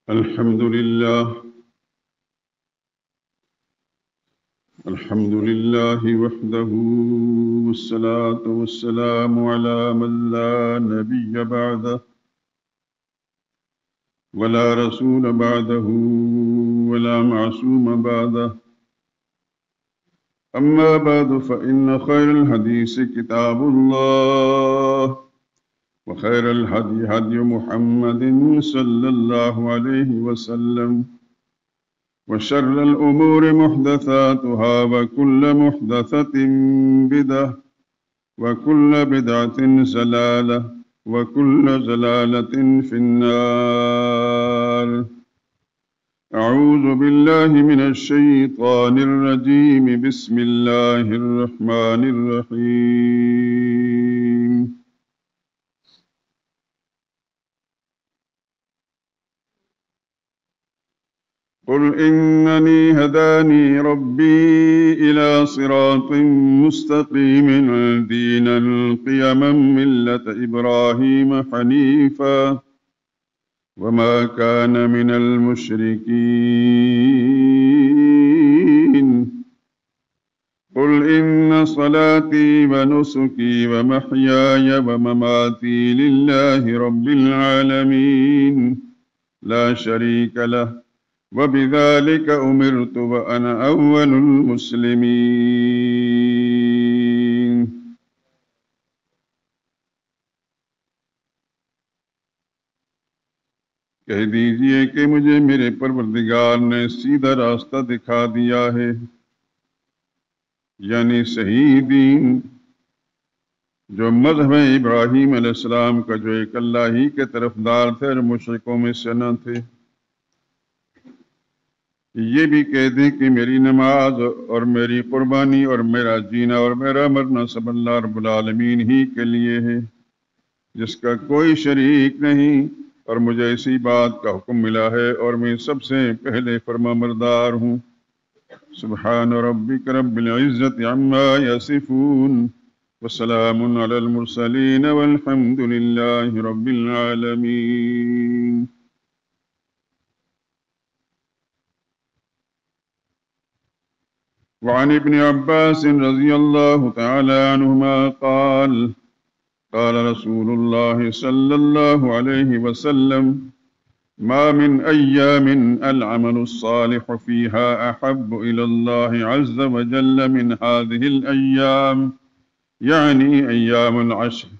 الحمد لله وحده، والصلاة والسلام على من لا نبي بعده ولا رسول بعده ولا معصوم بعده. أما بعد، فإن خير الحديث كتاب الله، وخير الهدي هدي محمد صلى الله عليه وسلم، وشر الأمور محدثاتها، وكل محدثة بدعة، وكل بدعة ضلالة، وكل ضلالة في النار. أعوذ بالله من الشيطان الرجيم. بسم الله الرحمن الرحيم. قل إنني هداني ربي إلى صراط مستقيم دينا قيما ملة إبراهيم حنيفا وما كان من المشركين. قل إن صلاتي ونسكي ومحياي ومماتي لله رب العالمين لا شريك له وبذلك أمرت وأنا أول المسلمين. کہہ دیجئے کہ مجھے میرے پروردگار نے سیدھا راستہ دکھا دیا ہے، یعنی صحیح دین، جو مذہب ابراہیم علیہ السلام کا، جو ایک اللہ ہی کے طرفدار تھے اور مشرکوں میں سے نہ تھے۔ یہ بھی کہہ دیں کہ میری نماز اور میری قربانی اور میرا جینا اور میرا مرنا سب اللہ رب العالمین ہی کے لیے ہے، جس کا کوئی شریک نہیں، اور مجھے اسی بات کا حکم ملا ہے اور میں سب سے پہلے فرما بردار ہوں۔ سبحان ربک رب العزت عما یصفون، وسلام علی المرسلین والحمد للہ رب العالمین۔ وعن ابن عباس رضی اللہ تعالی عنہما قال قال رسول الله صلى الله عليه وسلم: ما من أيام العمل الصالح فيها أحب إلى الله عز وجل من هذه الأيام، يعني أيام العشر.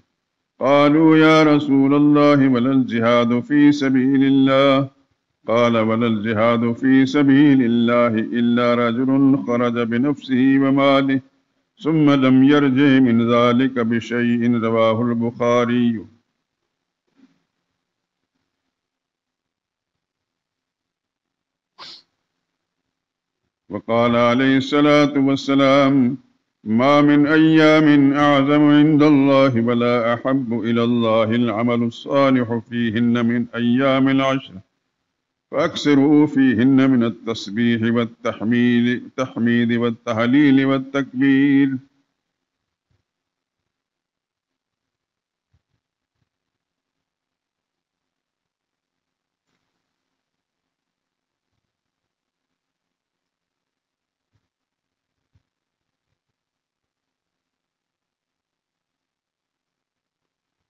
قالوا يا رسول الله ولا الجهاد في سبيل الله؟ قال ولا الجهاد في سبيل الله إلا رجل خرج بنفسه وماله ثم لم يرجع من ذلك بشيء. رواه البخاري. وقال عليه الصلاة والسلام: ما من أيام أعظم عند الله ولا أحب إلى الله العمل الصالح فيهن من أيام العشر، فأكثروا فيهن من التسبيح والتحميد والتهليل والتكبير.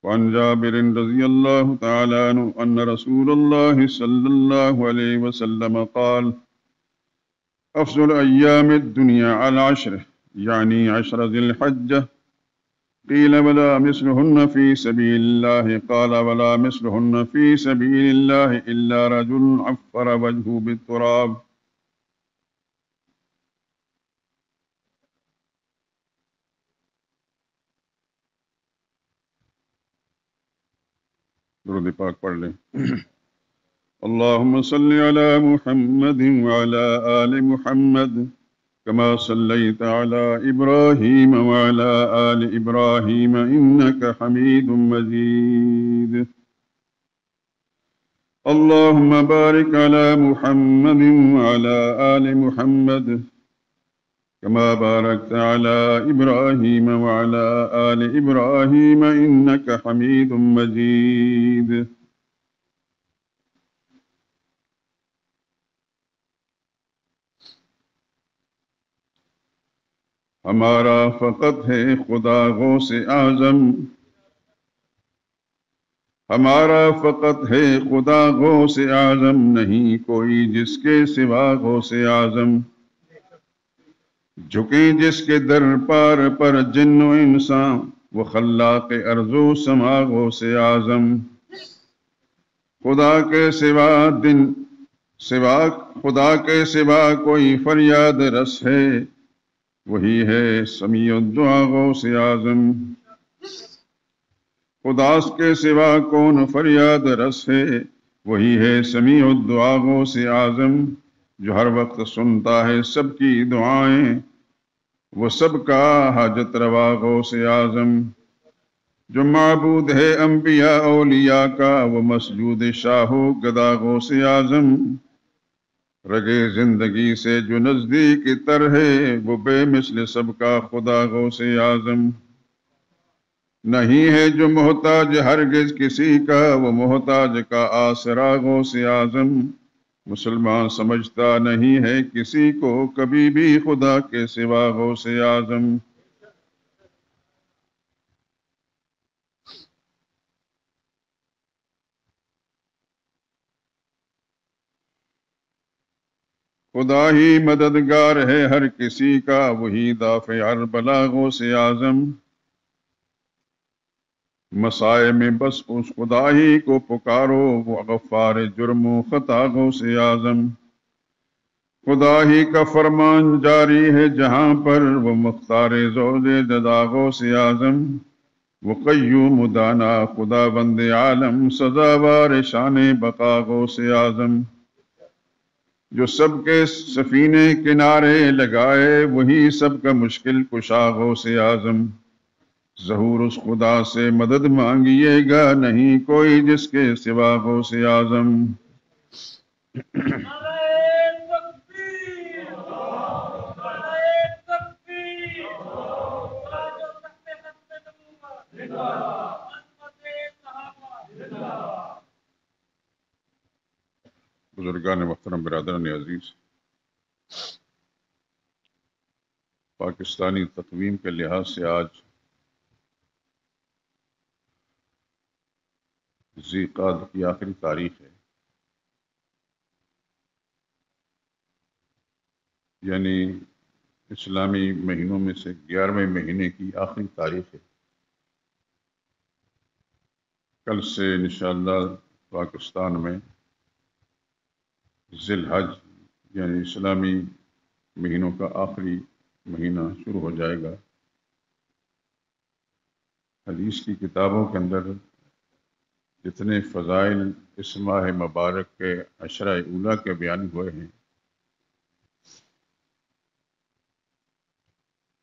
وعن جابر رضي الله تعالى عنه أن رسول الله صلى الله عليه وسلم قال: أفضل أيام الدنيا على العشر، يعني 10 ذي الحجة. قيل ولا مثلهن في سبيل الله؟ قال ولا مثلهن في سبيل الله إلا رجل عفر وجهه بالتراب. درود پاک پڑھ لیں۔ اللهم صل على محمد وعلى آل محمد كما صليت على إبراهيم وعلى آل إبراهيم إنك حميد مجيد. اللهم بارك على محمد وعلى آل محمد كما باركت على إبراهيم وعلى آل إبراهيم إنك حميد مجيد. ہمارا فقط ہے خدا غوث اعظم، ہمارا فقط ہے خدا غوث اعظم، نہیں کوئی جس کے سوا غوث اعظم، جھکیں جس کے در پار پر جن و انسان، وہ خلاق ارض و سما غوث اعظم، خدا کے سوا خدا کے سوا کوئی فریاد رس ہے، وہی ہے سمیع الدعا غوث اعظم، خدا کے سوا کون فریاد رس ہے، وہی ہے سمیع الدعا غوث اعظم، جو ہر وقت سنتا ہے سب کی دعائیں، وہ سب کا حاجت روا غوث اعظم، جو معبود ہے انبیاء اولیاء کا، وہ مسجود شاہ و گدا غوث اعظم، رگے زندگی سے جو نزدیک تر ہے، وہ بے مثل سب کا خدا غوث اعظم، نہیں ہے جو محتاج ہرگز کسی کا، وہ محتاج کا آسرا غوث اعظم، مسلمان سمجھتا نہیں ہے کسی کو کبھی بھی خدا کے سوا غوث اعظم، خدا ہی مددگار ہے ہر کسی کا، وہی دافع ہر بلا غوث اعظم، مسائل میں بس اس خدا ہی کو پکارو، وہ غفار جرم و خطا غوث اعظم، خدا ہی کا فرمان جاری ہے جہاں پر، وہ مختار زوج جدا غوث اعظم، وہ قیوم دانا خدا بند عالم، سزاوار شان بقا غوث اعظم، جو سب کے سفینے کنارے لگائے، وہی سب کا مشکل کشا غوث اعظم، ظہور اس خدا سے مدد مانگیے گا، نہیں کوئی جس کے سوا غوث اعظم، بزرگان محترم، برادران عزیز، پاکستانی تقویم کے لحاظ سے آج ذی قعدہ کی آخری تاریخ ہے، یعنی اسلامی مہینوں میں سے 11ویں مہینے کی آخری تاریخ ہے، کل سے انشاءاللہ پاکستان میں ذی الحج یعنی اسلامی مہینوں کا آخری مہینہ شروع ہو جائے گا۔ حدیث کی کتابوں کے اندر جتنے فضائل اس ماہ مبارک کے عشرہ اولیٰ کے بیان ہوئے ہیں،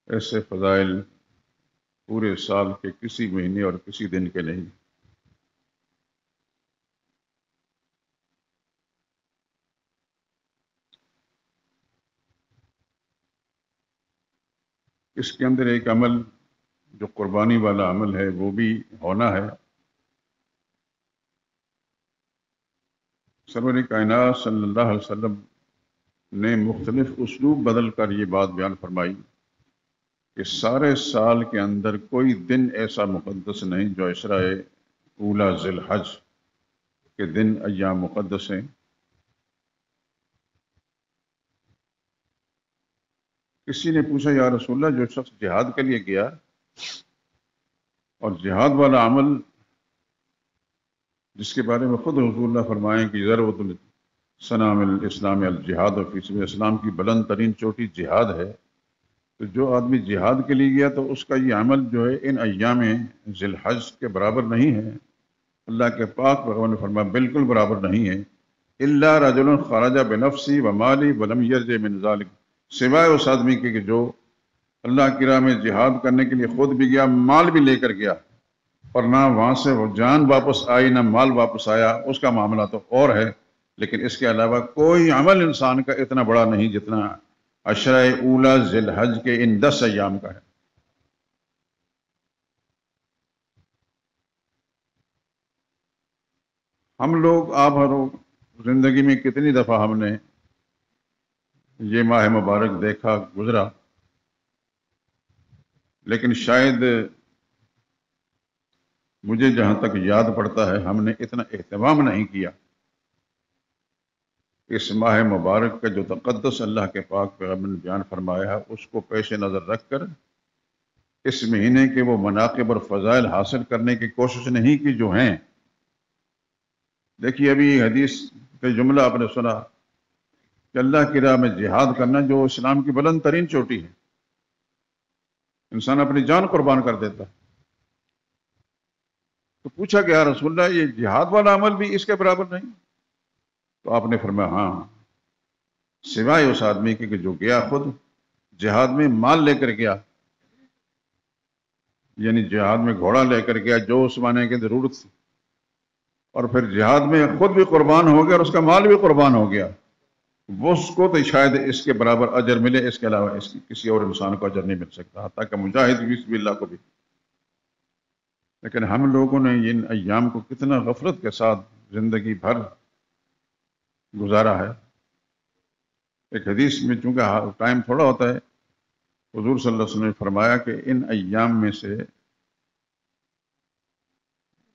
ایسے فضائل پورے سال کے کسی مہینے اور کسی دن کے نہیں۔ اس کے اندر ایک عمل جو قربانی والا عمل ہے وہ بھی ہونا ہے۔ سرور کائنات صلی اللہ علیہ وسلم نے مختلف اسلوب بدل کر یہ بات بیان فرمائی کہ سارے سال کے اندر کوئی دن ایسا مقدس نہیں جو عشرہ اولیٰ ذی الحج کے دن ایام مقدس ہیں۔ کسی نے پوچھا یا رسول اللہ، جو شخص جہاد کے لیے گیا اور جہاد والا عمل جس کے بارے میں خود رسول اللہ فرمائیں کہ ضرورت السنام الاسلام الجہاد و فی سبیل اسلام کی بلند ترین چوٹی جہاد ہے، تو جو آدمی جہاد کے لیے گیا تو اس کا یہ عمل جو ہے ان ایام ذی الحج کے برابر نہیں ہے۔ اللہ کے پاک پیغمبر نے فرمایا بالکل برابر نہیں ہے۔ الا رجل خرج بنفسی و مالی ولم یرجع من ذلک، سوائے اس آدمی کے کہ جو اللہ کی راہ میں جہاد کرنے کے لیے خود بھی گیا، مال بھی لے کر گیا، اور نہ وہاں سے وہ جان واپس آئی نہ مال واپس آیا، اس کا معاملہ تو اور ہے۔ لیکن اس کے علاوہ کوئی عمل انسان کا اتنا بڑا نہیں جتنا عشرہ اولیٰ ذی الحج کے ان 10 ایام کا ہے۔ ہم لوگ آپ ہر زندگی میں کتنی دفعہ ہم نے یہ ماہ مبارک دیکھا، گزرا، لیکن شاید مجھے جہاں تک یاد پڑتا ہے ہم نے اتنا اہتمام نہیں کیا اس ماہ مبارک کا جو تقدس اللہ کے پاک پیغمبر نے بیان فرمایا ہے اس کو پیش نظر رکھ کر اس مہینے کے وہ مناقب اور فضائل حاصل کرنے کی کوشش نہیں کی جو ہیں۔ دیکھیے ابھی حدیث کا جملہ آپ نے سنا کہ اللہ کی راہ میں جہاد کرنا جو اسلام کی بلند ترین چوٹی ہے، انسان اپنی جان قربان کر دیتا ہے۔ تو پوچھا کہ یا رسول اللہ یہ جہاد والا عمل بھی اس کے برابر نہیں؟ تو آپ نے فرمایا ہاں، سوائے اس آدمی کے کہ جو گیا خود جہاد میں مال لے کر گیا، یعنی جہاد میں گھوڑا لے کر گیا جو اس زمانے کی ضرورت تھی، اور پھر جہاد میں خود بھی قربان ہو گیا اور اس کا مال بھی قربان ہو گیا، وہ اس کو تو شاید اس کے برابر اجر ملے، اس کے علاوہ اس کی کسی اور انسان کو اجر نہیں مل سکتا، حتیٰ کہ مجاہد فی سبیل اللہ کو بھی۔ لیکن ہم لوگوں نے ان ایام کو کتنا غفلت کے ساتھ زندگی بھر گزارا ہے۔ ایک حدیث میں چونکہ ٹائم تھوڑا ہوتا ہے، حضور صلی اللہ علیہ وسلم نے فرمایا کہ ان ایام میں سے،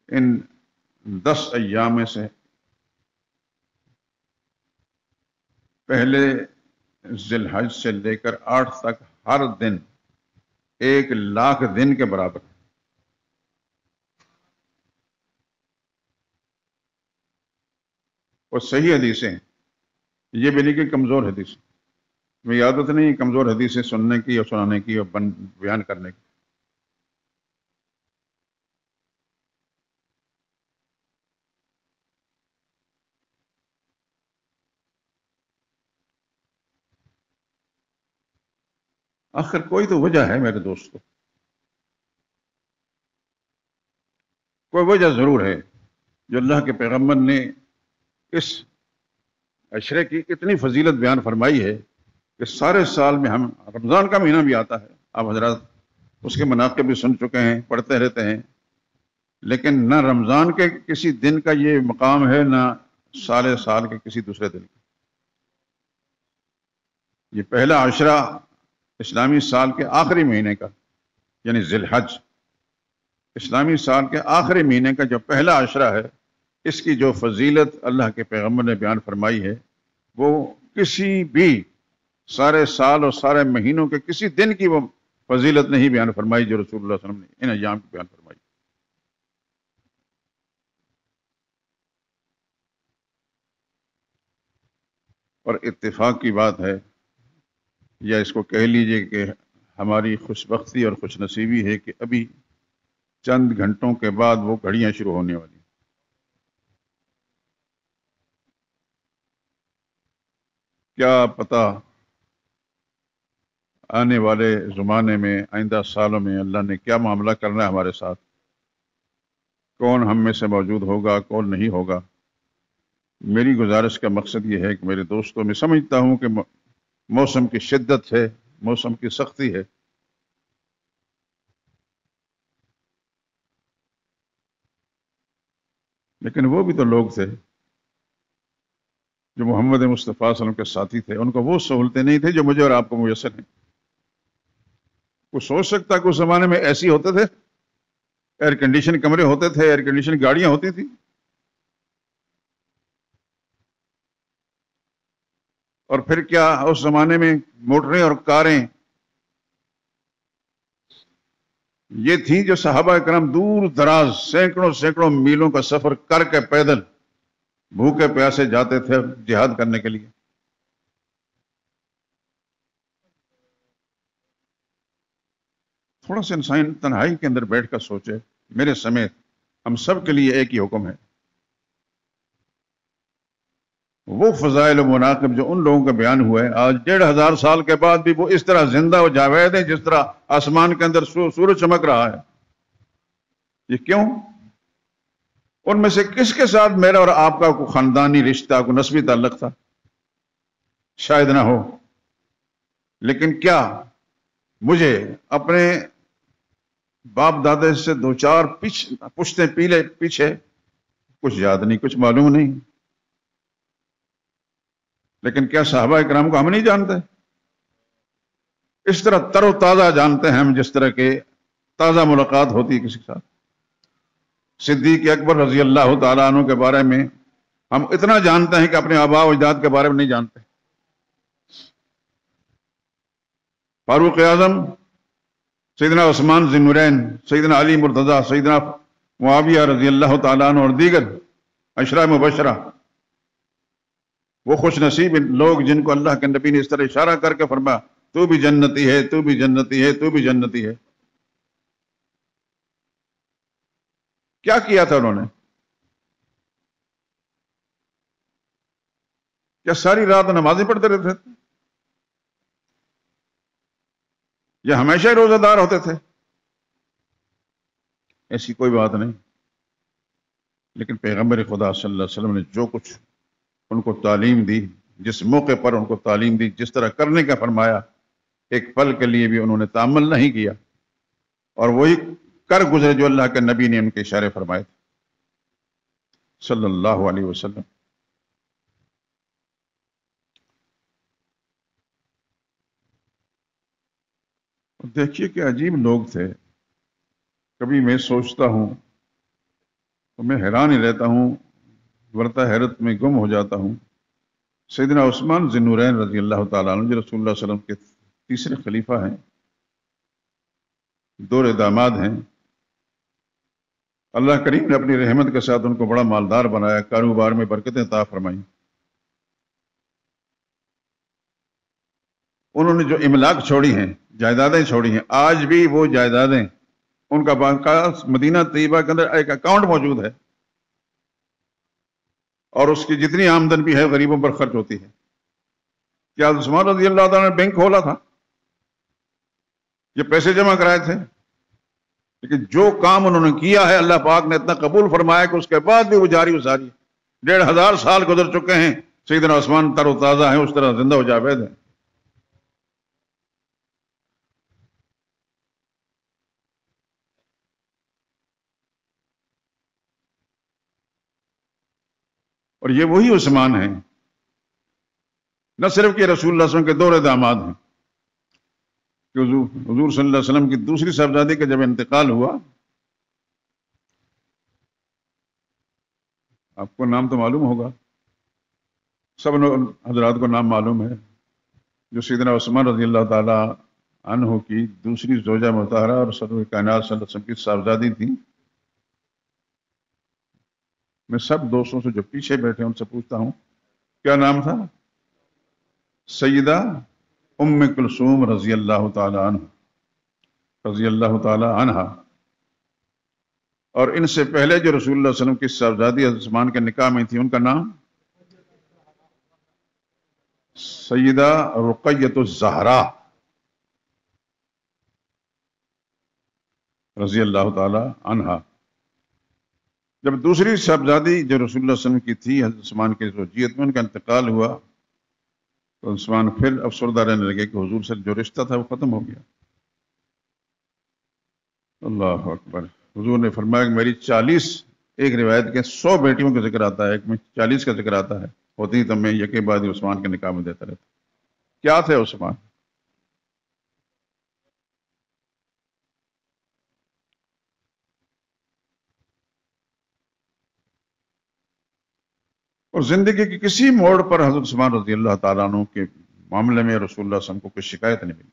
ان 10 ایام میں سے پہلے ذی الحج سے لے کر 8 تک ہر دن 1,00,000 دن کے برابر ہے۔ اور صحیح حدیثیں ہیں، یہ بھی نہیں کہ کمزور حدیث، میں عادت نہیں کمزور حدیثیں سننے کی اور سنانے کی اور بیان کرنے کی۔ آخر کوئی تو وجہ ہے میرے دوستو، کوئی وجہ ضرور ہے جو اللہ کے پیغمبر نے اس عشرے کی اتنی فضیلت بیان فرمائی ہے کہ سارے سال میں ہم، رمضان کا مہینہ بھی آتا ہے، آپ حضرات اس کے مناقب بھی سن چکے ہیں، پڑھتے رہتے ہیں، لیکن نہ رمضان کے کسی دن کا یہ مقام ہے، نہ سال کے کسی دوسرے دن کا۔ یہ پہلا عشرہ اسلامی سال کے آخری مہینے کا، یعنی ذی الحج، اسلامی سال کے آخری مہینے کا جو پہلا عشرہ ہے، اس کی جو فضیلت اللہ کے پیغمبر نے بیان فرمائی ہے وہ کسی بھی سارے سال اور سارے مہینوں کے کسی دن کی وہ فضیلت نہیں بیان فرمائی جو رسول اللہ صلی اللہ علیہ وسلم نے ان ایام کی بیان فرمائی۔ اور اتفاق کی بات ہے، یا اس کو کہہ لیجئے کہ ہماری خوش بختی اور خوش نصیبی ہے کہ ابھی چند گھنٹوں کے بعد وہ گھڑیاں شروع ہونے والی۔ کیا پتہ آنے والے زمانے میں، آئندہ سالوں میں اللہ نے کیا معاملہ کرنا ہے ہمارے ساتھ، کون ہم میں سے موجود ہوگا، کون نہیں ہوگا۔ میری گزارش کا مقصد یہ ہے کہ میرے دوستوں، میں سمجھتا ہوں کہ موسم کی شدت ہے، موسم کی سختی ہے، لیکن وہ بھی تو لوگ تھے جو محمد مصطفیٰ صلی اللہ علیہ وسلم کے ساتھی تھے، ان کو وہ سہولتیں نہیں تھیں جو مجھے اور آپ کو میسر ہیں۔ وہ سوچ سکتا کہ اس زمانے میں ایسی ہوتے تھے، ایئر کنڈیشن کمرے ہوتے تھے، ایئر کنڈیشن گاڑیاں ہوتی تھیں، اور پھر کیا اس زمانے میں موٹریں اور کاریں یہ تھیں جو صحابہ کرام دور دراز سینکڑوں میلوں کا سفر کر کے پیدل بھوکے پیاسے جاتے تھے جہاد کرنے کے لیے۔ تھوڑا سا انسان تنہائی کے اندر بیٹھ کر سوچے، میرے سمیت ہم سب کے لیے ایک ہی حکم ہے، وہ فضائل و مناقب جو ان لوگوں کا بیان ہوا ہے آج 1500 سال کے بعد بھی وہ اس طرح زندہ و جاوید ہیں جس طرح آسمان کے اندر سورج چمک رہا ہے۔ یہ کیوں؟ ان میں سے کس کے ساتھ میرا اور آپ کا کوئی خاندانی رشتہ، کوئی نسبی تعلق تھا؟ شاید نہ ہو، لیکن کیا مجھے اپنے باپ دادے سے 2-4 پشتے پیچھے کچھ یاد نہیں، کچھ معلوم نہیں، لیکن کیا صحابہ کرام کو ہم نہیں جانتے؟ اس طرح تر و تازہ جانتے ہیں ہم، جس طرح کے تازہ ملاقات ہوتی ہے کسی کے ساتھ۔ صدیق اکبر رضی اللہ تعالیٰ عنہ کے بارے میں ہم اتنا جانتے ہیں کہ اپنے آباء و اجداد کے بارے میں نہیں جانتے۔ فاروق اعظم، سیدنا عثمان ذی النورین، سیدنا علی مرتضیٰ، سیدنا معاویہ رضی اللہ تعالیٰ عنہ اور دیگر عشرہ مبشرہ، وہ خوش نصیب لوگ جن کو اللہ کے نبی نے اس طرح اشارہ کر کے فرمایا تو بھی جنتی ہے، تو بھی جنتی ہے، تو بھی جنتی ہے۔ کیا کیا تھا انہوں نے؟ کیا ساری رات نمازیں پڑھتے رہتے تھے؟ یا ہمیشہ ہی روزہ دار ہوتے تھے؟ ایسی کوئی بات نہیں، لیکن پیغمبر خدا صلی اللہ علیہ وسلم نے جو کچھ ان کو تعلیم دی، جس موقع پر ان کو تعلیم دی، جس طرح کرنے کا فرمایا، ایک پل کے لیے بھی انہوں نے تامل نہیں کیا، اور وہی کر گزرے جو اللہ کے نبی نے ان کے اشارے فرمائے تھے صلی اللہ علیہ وسلم۔ دیکھیے کہ عجیب لوگ تھے۔ کبھی میں سوچتا ہوں تو میں حیران ہی رہتا ہوں، ورطہ حیرت میں گم ہو جاتا ہوں۔ سیدنا عثمان ذی النورین رضی اللہ تعالیٰ عنہ جو رسول اللہ صلی اللہ علیہ وسلم کے تیسرے خلیفہ ہیں، دور داماد ہیں، اللہ کریم نے اپنی رحمت کے ساتھ ان کو بڑا مالدار بنایا، کاروبار میں برکتیں عطا فرمائیں۔ انہوں نے جو املاک چھوڑی ہیں، جائیدادیں چھوڑی ہیں، آج بھی وہ جائیدادیں ان کا باقاعدہ مدینہ طیبہ کے اندر ایک اکاؤنٹ موجود ہے، اور اس کی جتنی آمدن بھی ہے غریبوں پر خرچ ہوتی ہے۔ کیا عثمان رضی اللہ تعالیٰ نے بینک کھولا تھا؟ یہ پیسے جمع کرائے تھے؟ لیکن جو کام انہوں نے کیا ہے اللہ پاک نے اتنا قبول فرمایا کہ اس کے بعد بھی وہ جاری و ساری، 1500 سال گزر چکے ہیں، سیدنا عثمان تر و تازہ ہیں، اس طرح زندہ و جاوید ہیں۔ اور یہ وہی عثمان ہیں، نہ صرف کہ رسول اللہ صلی اللہ علیہ وسلم کے دور داماد ہیں، کہ حضور صلی اللہ علیہ وسلم کی دوسری صاحبزادی کا جب انتقال ہوا، آپ کو نام تو معلوم ہوگا، سب حضرات کو نام معلوم ہے، جو سیدنا عثمان رضی اللہ تعالی عنہ کی دوسری زوجہ مطہرہ اور سرور کائنات صلی اللہ علیہ وسلم کی صاحبزادی تھی۔ میں سب دوستوں سے جو پیچھے بیٹھے ان سے پوچھتا ہوں کیا نام تھا؟ سیدہ ام کلثوم رضی اللہ تعالی عنہ۔ اور ان سے پہلے جو رسول اللہ صلی اللہ علیہ وسلم کی صاحبزادی حضرت عثمان کے نکاح میں تھی، ان کا نام سیدہ رقیۃ الزہرا رضی اللہ تعالی عنہ۔ جب دوسری صاحبزادی جو رسول اللہ صلی اللہ علیہ وسلم کی تھی حضرت عثمان کے زوجیت میں، ان کا انتقال ہوا تو عثمان پھر افسردہ رہنے لگے کہ حضور سے جو رشتہ تھا وہ ختم ہو گیا۔ اللہ اکبر۔ حضور نے فرمایا کہ میری 40، ایک روایت کے 100 بیٹیوں کا ذکر آتا ہے، ایک میں 40 کا ذکر آتا ہے، ہوتی تو میں یکے بعد ہی عثمان کے نکاح میں دیتا رہتا۔ کیا تھے عثمان؟ اور زندگی کے کسی موڑ پر حضرت عثمان رضی اللہ تعالیٰ عنہ کے معاملے میں رسول اللہ صلی اللہ علیہ وسلم کو کوئی شکایت نہیں ملی۔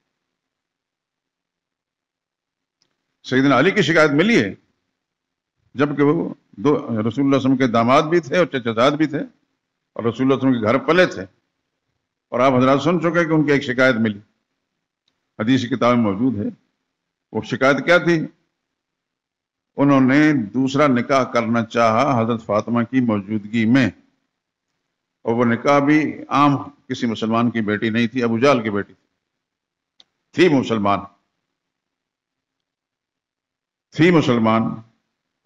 سیدنا علی کی شکایت ملی ہے، جبکہ وہ رسول اللہ صلی اللہ علیہ وسلم کے داماد بھی تھے اور چچا زاد بھی تھے، اور رسول اللہ صلی اللہ علیہ وسلم کے گھر پلے تھے، اور آپ حضرات سن چکے کہ ان کی ایک شکایت ملی، حدیث کی کتاب میں موجود ہے۔ وہ شکایت کیا تھی؟ انہوں نے دوسرا نکاح کرنا چاہا حضرت فاطمہ کی موجودگی میں، اور وہ نکاح بھی عام کسی مسلمان کی بیٹی نہیں تھی، ابو جہل کی بیٹی تھی مسلمان،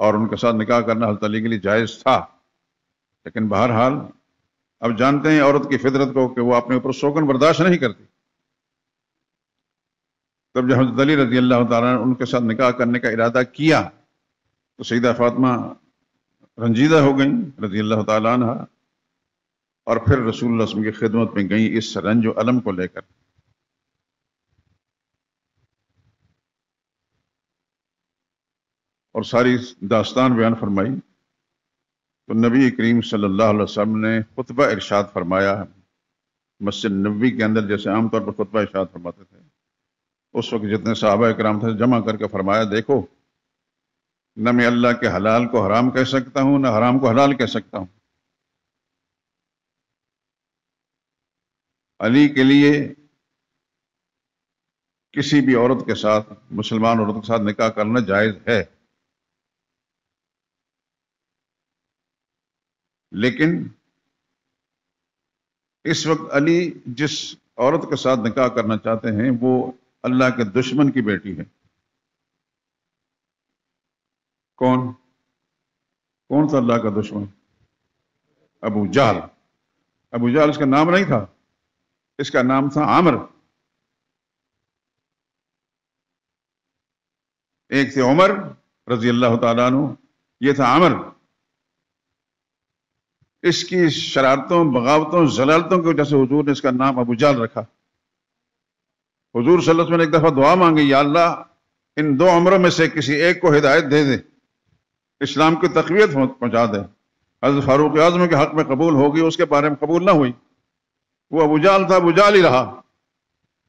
اور ان کے ساتھ نکاح کرنا حضرت علی کے لیے جائز تھا۔ لیکن بہرحال اب جانتے ہیں عورت کی فطرت کو کہ وہ اپنے اوپر شوکن برداشت نہیں کرتی۔ تب جب حضرت علی رضی اللہ تعالیٰ نے ان کے ساتھ نکاح کرنے کا ارادہ کیا تو سیدہ فاطمہ رنجیدہ ہو گئیں رضی اللہ تعالیٰ عنہ، اور پھر رسول اللہ صلی اللہ علیہ وسلم کی خدمت میں گئیں اس رنج و الم کو لے کر۔ اور ساری داستان بیان فرمائی تو نبی کریم صلی اللہ علیہ وسلم نے خطبہ ارشاد فرمایا مسجد نبوی کے اندر، جیسے عام طور پر خطبہ ارشاد فرماتے تھے۔ اس وقت جتنے صحابہ کرام تھے جمع کر کے فرمایا، دیکھو نہ میں اللہ کے حلال کو حرام کہہ سکتا ہوں، نہ حرام کو حلال کہہ سکتا ہوں۔ علی کے لیے کسی بھی عورت کے ساتھ، مسلمان عورت کے ساتھ نکاح کرنا جائز ہے، لیکن اس وقت علی جس عورت کے ساتھ نکاح کرنا چاہتے ہیں وہ اللہ کے دشمن کی بیٹی ہے۔ کون تھا اللہ کا دشمن؟ ابو جہل۔ ابو جہل اس کا نام نہیں تھا، اس کا نام تھا عامر۔ ایک تھے عمر رضی اللہ تعالیٰ عنہ، یہ تھا عامر۔ اس کی شرارتوں، بغاوتوں، ضلالتوں کی وجہ سے حضور نے اس کا نام ابو جہل رکھا۔ حضور صلی اللہ علیہ وسلم نے ایک دفعہ دعا مانگی، یا اللہ ان دو عمروں میں سے کسی ایک کو ہدایت دے دے، اسلام کی تقویت پہنچا دے۔ حضرت فاروق اعظم کے حق میں قبول ہوگی، اس کے بارے میں قبول نہ ہوئی۔ وہ ابو جہل تھا، ابو جہل ہی رہا،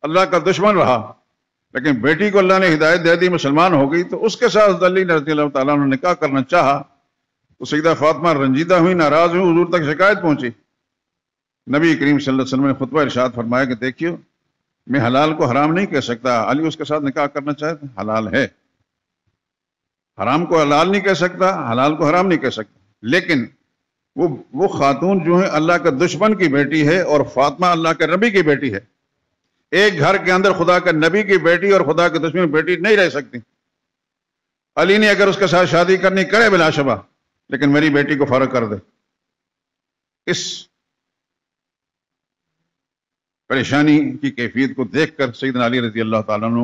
اللہ کا دشمن رہا۔ لیکن بیٹی کو اللہ نے ہدایت دے دی، مسلمان ہو گئی، تو اس کے ساتھ حضرت علی رضی اللہ تعالیٰ نے نکاح کرنا چاہا تو سیدہ فاطمہ رنجیدہ ہوئی، ناراض ہوئی، حضور تک شکایت پہنچی۔ نبی کریم صلی اللہ علیہ وسلم نے خطبہ ارشاد فرمایا کہ دیکھیو میں حلال کو حرام نہیں کہہ سکتا، علی اس کے ساتھ نکاح کرنا چاہتے حلال ہے، حرام کو حلال نہیں کہہ سکتا، حلال کو حرام نہیں کہہ سکتا، لیکن وہ خاتون جو ہے اللہ کے دشمن کی بیٹی ہے اور فاطمہ اللہ کے نبی کی بیٹی ہے۔ ایک گھر کے اندر خدا کے نبی کی بیٹی اور خدا کے دشمن کی بیٹی نہیں رہ سکتی۔ علی نے اگر اس کے ساتھ شادی کرنی کرے بلا شبہ، لیکن میری بیٹی کو فارغ کر دے۔ اس پریشانی کی کیفیت کو دیکھ کر سیدنا علی رضی اللہ تعالیٰ عنہ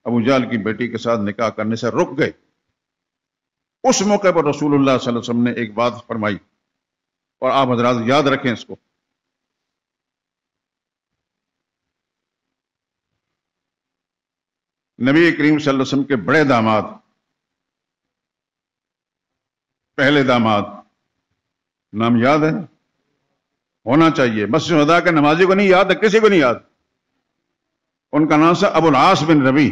ابو جہل کی بیٹی کے ساتھ نکاح کرنے سے رک گئے۔ اس موقع پر رسول اللہ صلی اللہ علیہ وسلم نے ایک بات فرمائی، اور آپ حضرات یاد رکھیں اس کو۔ نبی کریم صلی اللہ علیہ وسلم کے بڑے داماد، پہلے داماد، نام یاد ہے؟ ہونا چاہیے، مسجد ادا کے نمازی کو نہیں یاد ہے، کسی کو نہیں یاد۔ ان کا نام تھا ابو العاص بن ربیع۔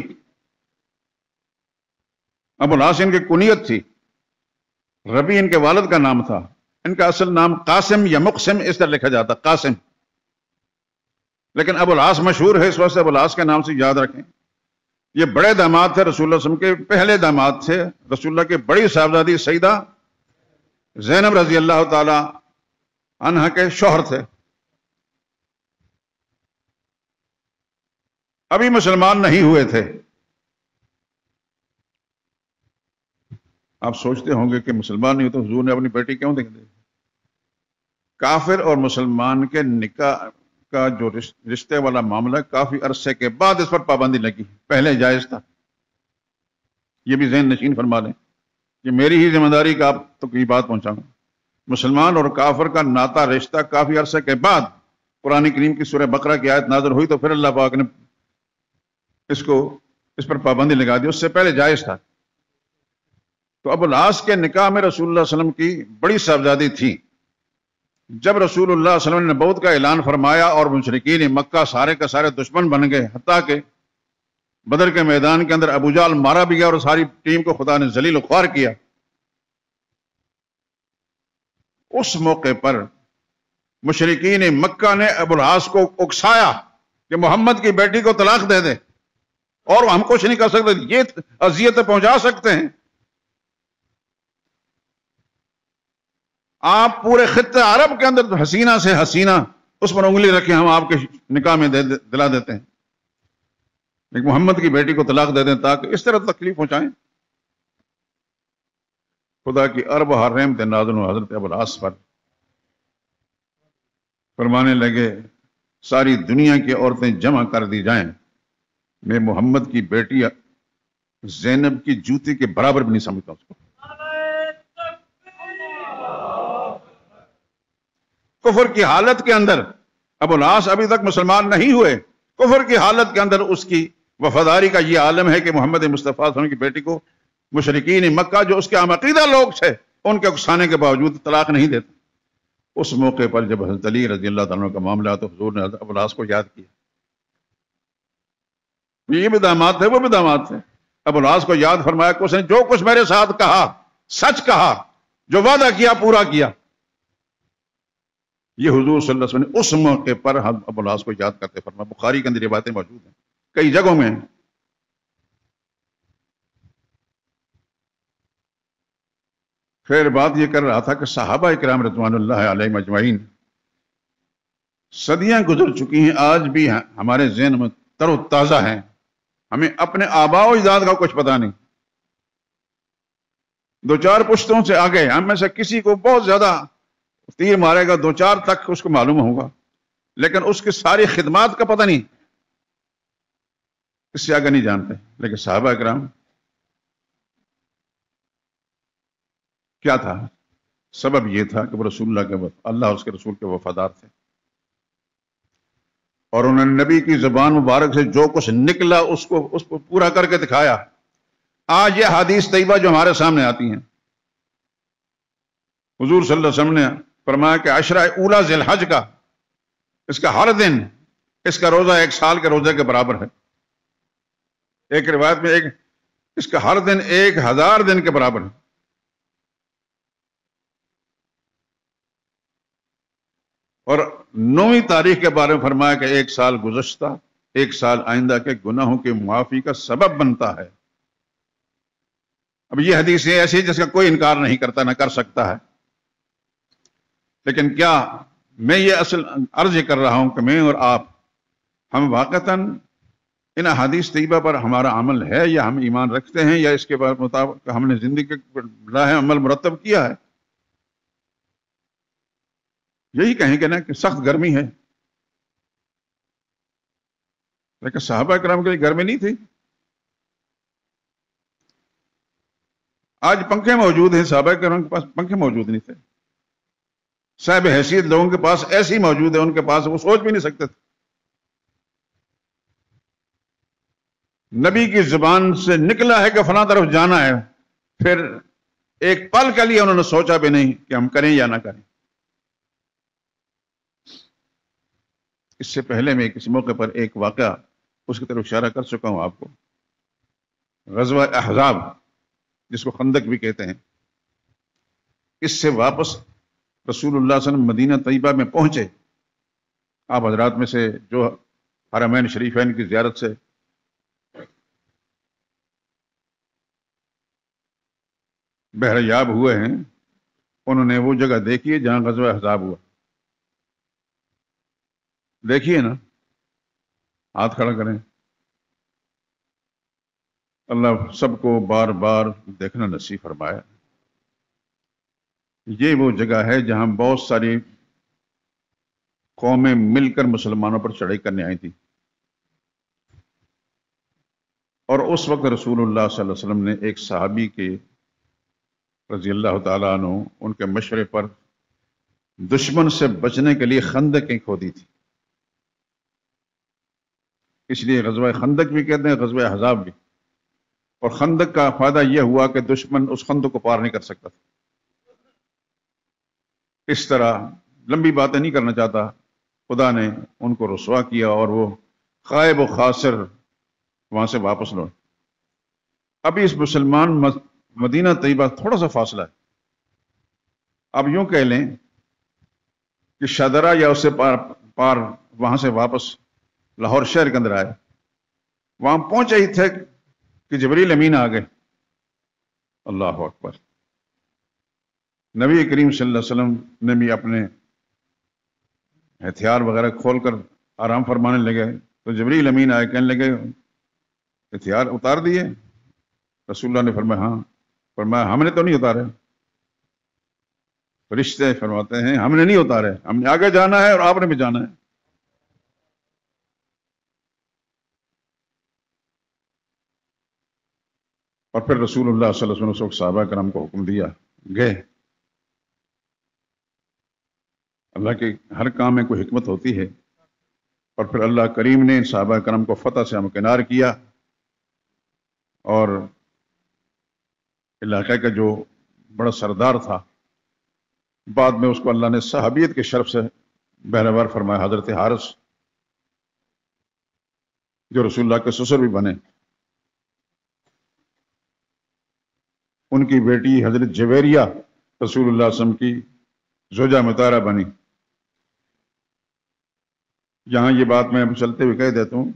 ابو العاص ان کی کنیت تھی، ربیع ان کے والد کا نام تھا۔ ان کا اصل نام قاسم یا مقسم اس طرح لکھا جاتا، قاسم، لیکن ابو العاص مشہور ہے، اس وجہ سے ابو العاص کے نام سے یاد رکھیں۔ یہ بڑے داماد تھے، رسول اللہ صلی اللہ علیہ وسلم کے پہلے داماد تھے، رسول اللہ کی بڑی صاحبزادی سیدہ زینب رضی اللہ تعالی عنہا کے شوہر تھے۔ ابھی مسلمان نہیں ہوئے تھے۔ آپ سوچتے ہوں گے کہ مسلمان نہیں ہوتے حضور نے اپنی بیٹی کیوں دے دی؟ کافر اور مسلمان کے نکاح کا جو رشتے والا معاملہ کافی عرصے کے بعد اس پر پابندی لگی، پہلے جائز تھا۔ یہ بھی ذہن نشین فرما لیں، یہ میری ہی ذمہ داری کا آپ تک یہ بات پہنچاؤں۔ مسلمان اور کافر کا ناتا رشتہ کافی عرصے کے بعد قرآن کریم کی سورہ بقرہ کی آیت نازل ہوئی تو پھر اللہ پاک نے اس پر پابندی لگا دی، اس سے پہلے جائز تھا۔ تو ابو العاص کے نکاح میں رسول اللہ صلی اللہ علیہ وسلم کی بڑی صاحبزادی تھی۔ جب رسول اللہ صلی اللہ علیہ وسلم نے نبوت کا اعلان فرمایا اور مشرکین مکہ سارے کا سارے دشمن بن گئے، حتیٰ کہ بدر کے میدان کے اندر ابو جہل مارا بھی گیا اور ساری ٹیم کو خدا نے ذلیل و خوار کیا، اس موقع پر مشرکین مکہ نے ابو العاص کو اکسایا کہ محمد کی بیٹی کو طلاق دے دے، اور ہم کچھ نہیں کر سکتے، یہ اذیتیں پہنچا سکتے ہیں۔ آپ پورے خطے عرب کے اندر حسینہ سے حسینہ اس پر انگلی رکھیں، ہم آپ کے نکاح میں دلا دیتے ہیں، لیکن محمد کی بیٹی کو طلاق دے دیں تاکہ اس طرح تکلیف پہنچائیں۔ خدا کی ارب و رحمت نازل و حضرت ابو العاص پر فرمانے لگے ساری دنیا کی عورتیں جمع کر دی جائیں، میں محمد کی بیٹی زینب کی جوتی کے برابر بھی نہیں سمجھتا اس کو۔ کفر کی حالت کے اندر ابو العاص ابھی تک مسلمان نہیں ہوئے، کفر کی حالت کے اندر اس کی وفاداری کا یہ عالم ہے کہ محمد مصطفیٰ صلی اللہ علیہ وسلم کی بیٹی کو مشرکین مکہ جو اس کے عام عقیدہ لوگ تھے، ان کے اکسانے کے باوجود طلاق نہیں دیتے۔ اس موقع پر جب حضرت علی رضی اللہ تعالیٰ عنہ کا معاملہ تو حضور نے حضرت ابو العاص کو یاد کیا۔ یہ بھی داماد تھے، وہ بھی داماد تھے۔ ابو العاص کو یاد فرمایا کہ اس نے جو کچھ میرے ساتھ کہا سچ کہا، جو وعدہ کیا پورا کیا۔ یہ حضور صلی اللہ علیہ وسلم نے اس موقع پر ابو العاص کو یاد کرتے فرمایا۔ بخاری کے اندر یہ باتیں موجود ہیں، کئی جگہوں میں۔ پھر بات یہ کر رہا تھا کہ صحابہ اکرام رضوان اللہ علیہم اجمعین صدیاں گزر چکی ہیں، آج بھی ہمارے ذہن میں تر و تازہ ہیں۔ ہمیں اپنے آباء و اجداد کا کچھ پتہ نہیں، دو چار پشتوں سے آگے ہم میں سے کسی کو بہت زیادہ تیر مارے گا، دو چار تک اس کو معلوم ہوگا، لیکن اس کی ساری خدمات کا پتہ نہیں، اس سے آگے نہیں جانتے۔ لیکن صحابہ اکرام کیا تھا؟ سبب یہ تھا کہ وہ رسول اللہ کے اللہ اس کے رسول کے وفادار تھے، اور انہوں نے نبی کی زبان مبارک سے جو کچھ نکلا اس کو پورا کر کے دکھایا۔ آج یہ حدیث طیبہ جو ہمارے سامنے آتی ہیں، حضور صلی اللہ علیہ وسلم نے فرمایا کہ عشرہ اولا ذی الحج کا، اس کا ہر دن، اس کا روزہ 1 سال کے روزے کے برابر ہے۔ ایک روایت میں اس کا ہر دن 1000 دن کے برابر ہے۔ اور 9ویں تاریخ کے بارے میں فرمایا کہ 1 سال گزشتہ، 1 سال آئندہ کے گناہوں کی معافی کا سبب بنتا ہے۔ اب یہ حدیث ایسی جس کا کوئی انکار نہیں کرتا، نہ کر سکتا ہے، لیکن کیا میں یہ اصل عرض یہ کر رہا ہوں کہ میں اور آپ، ہم واقعتاً ان احادیث طیبہ پر ہمارا عمل ہے، یا ہم ایمان رکھتے ہیں، یا اس کے مطابق ہم نے زندگی کا راہ عمل مرتب کیا ہے؟ یہی کہیں گے نا کہ سخت گرمی ہے، لیکن صحابہ کرام کے لیے گرمی نہیں تھی۔ آج پنکھے موجود ہیں، صحابہ کرام کے پاس پنکھے موجود نہیں تھے۔ صاحب حیثیت لوگوں کے پاس ایسی موجود ہے، ان کے پاس وہ سوچ بھی نہیں سکتے تھے۔ نبی کی زبان سے نکلا ہے کہ فلاں طرف جانا ہے، پھر ایک پل کے لیے انہوں نے سوچا بھی نہیں کہ ہم کریں یا نہ کریں۔ اس سے پہلے میں کسی موقع پر ایک واقعہ اس کی طرف اشارہ کر چکا ہوں آپ کو، غزوہ احزاب جس کو خندق بھی کہتے ہیں۔ اس سے واپس رسول اللہ صلی اللہ علیہ وسلم مدینہ طیبہ میں پہنچے۔ آپ حضرات میں سے جو حرمین شریفین کی زیارت سے بہریاب ہوئے ہیں، انہوں نے وہ جگہ دیکھی ہے جہاں غزوہ احزاب ہوا۔ دیکھیے نا، ہاتھ کھڑا کریں۔ اللہ سب کو بار بار دیکھنا نصیب فرمایا۔ یہ وہ جگہ ہے جہاں بہت ساری قومیں مل کر مسلمانوں پر چڑھائی کرنے آئی تھی، اور اس وقت رسول اللہ صلی اللہ علیہ وسلم نے ایک صحابی کے رضی اللہ تعالیٰ عنہ ان کے مشورے پر دشمن سے بچنے کے لیے خندقیں کھودی تھی۔ اس لیے غزوہ خندق بھی کہتے ہیں، غزوہ احزاب بھی۔ اور خندق کا فائدہ یہ ہوا کہ دشمن اس خندق کو پار نہیں کر سکتا تھا۔ اس طرح لمبی باتیں نہیں کرنا چاہتا، خدا نے ان کو رسوا کیا اور وہ خائب و خاسر وہاں سے واپس لوٹے۔ ابھی اس مسلمان مدینہ طیبہ تھوڑا سا فاصلہ ہے۔ اب یوں کہہ لیں کہ شادرہ یا اس سے پار وہاں سے واپس لاہور شہر کے اندر آئے، وہاں پہنچے ہی تھے کہ جبریل امین آ گئے۔ اللہ اکبر۔ نبی کریم صلی اللہ علیہ وسلم نے بھی اپنے ہتھیار وغیرہ کھول کر آرام فرمانے لگے تو جبریل امین آئے، کہنے لگے ہتھیار اتار دیے؟ رسول اللہ نے فرمایا ہاں۔ فرمایا ہم نے تو نہیں اتارے۔ فرشتے فرماتے ہیں ہم نے نہیں اتارے، ہم نے آگے جانا ہے اور آپ نے بھی جانا ہے۔ اور پھر رسول اللہ صلی اللہ علیہ وسلم نے صحابہ کرام کو حکم دیا، گئے۔ اللہ کے ہر کام میں کوئی حکمت ہوتی ہے، اور پھر اللہ کریم نے صحابہ کرام کو فتح سے ہمکنار کیا، اور علاقے کا جو بڑا سردار تھا، بعد میں اس کو اللہ نے صحابیت کے شرف سے بہرور فرمایا، حضرت حارث جو رسول اللہ کے سسر بھی بنے، ان کی بیٹی حضرت جویریہ رسول اللہ صلی اللہ علیہ وسلم کی زوجہ مطہرہ بنی۔ یہاں یہ بات میں چلتے ہوئے کہہ دیتا ہوں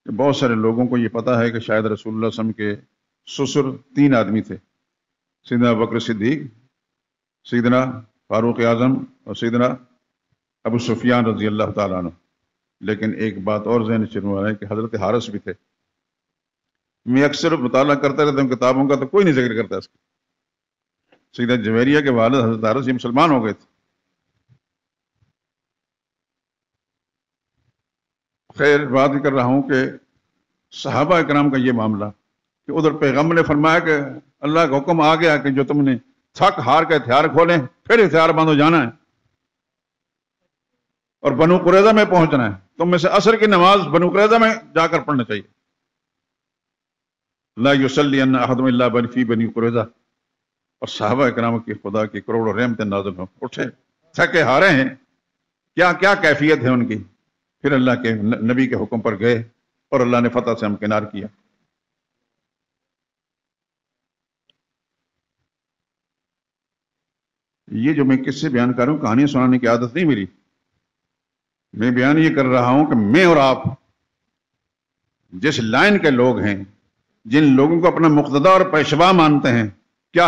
کہ بہت سارے لوگوں کو یہ پتا ہے کہ شاید رسول اللہ صلی اللہ علیہ وسلم کے سسر 3 آدمی تھے، سیدنا بکر صدیق، سیدنا فاروق اعظم اور سیدنا ابو سفیان رضی اللہ تعالیٰ عنہ۔ لیکن ایک بات اور ذہن چن رہا ہے کہ حضرت حارث بھی تھے۔ میں اکثر مطالعہ کرتا رہتا ہوں کتابوں کا، تو کوئی نہیں ذکر کرتا اس کا۔ سیدہ جویریہ کے والد حضرت حارث یہ مسلمان ہو گئے تھے۔ خیر، بات کر رہا ہوں کہ صحابہ اکرام کا یہ معاملہ کہ ادھر پیغمبر نے فرمایا کہ اللہ کا حکم آ گیا کہ جو تم نے تھک ہار کے ہتھیار کھولیں، پھر ہتھیار بند ہو جانا ہے اور بنو قریظہ میں پہنچنا ہے۔ تم میں سے عصر کی نماز بنو قریظہ میں جا کر پڑھنا چاہیے۔ لا یصلی ان احد الا فی بنی قریظہ۔ اور صحابہ اکرام کی خدا کی کروڑوں رحمتیں نازل ہوں، اٹھے تھکے ہارے ہیں، کیا کیا کیفیت ہے ان کی، پھر اللہ کے نبی کے حکم پر گئے اور اللہ نے فتح سے ہمکنار کیا۔ یہ جو میں کس سے بیان کر رہا ہوں، کہانی سنانے کی عادت نہیں میری، میں بیان یہ کر رہا ہوں کہ میں اور آپ جس لائن کے لوگ ہیں، جن لوگوں کو اپنا مقتدی اور پیشوا مانتے ہیں، کیا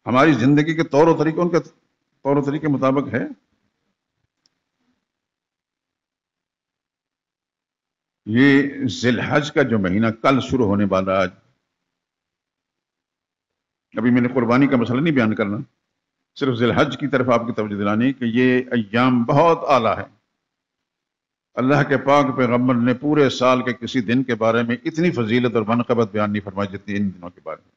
ہماری زندگی کے طور و طریقے ان کے طور و طریقے مطابق ہے؟ یہ ذی الحج کا جو مہینہ کل شروع ہونے والا، آج ابھی میں نے قربانی کا مسئلہ نہیں بیان کرنا، صرف ذی الحج کی طرف آپ کی توجہ دلانی کہ یہ ایام بہت اعلیٰ ہے۔ اللہ کے پاک پیغمبر نے پورے سال کے کسی دن کے بارے میں اتنی فضیلت اور منقبت بیان نہیں فرمائی جتنی ان دنوں کے بارے میں۔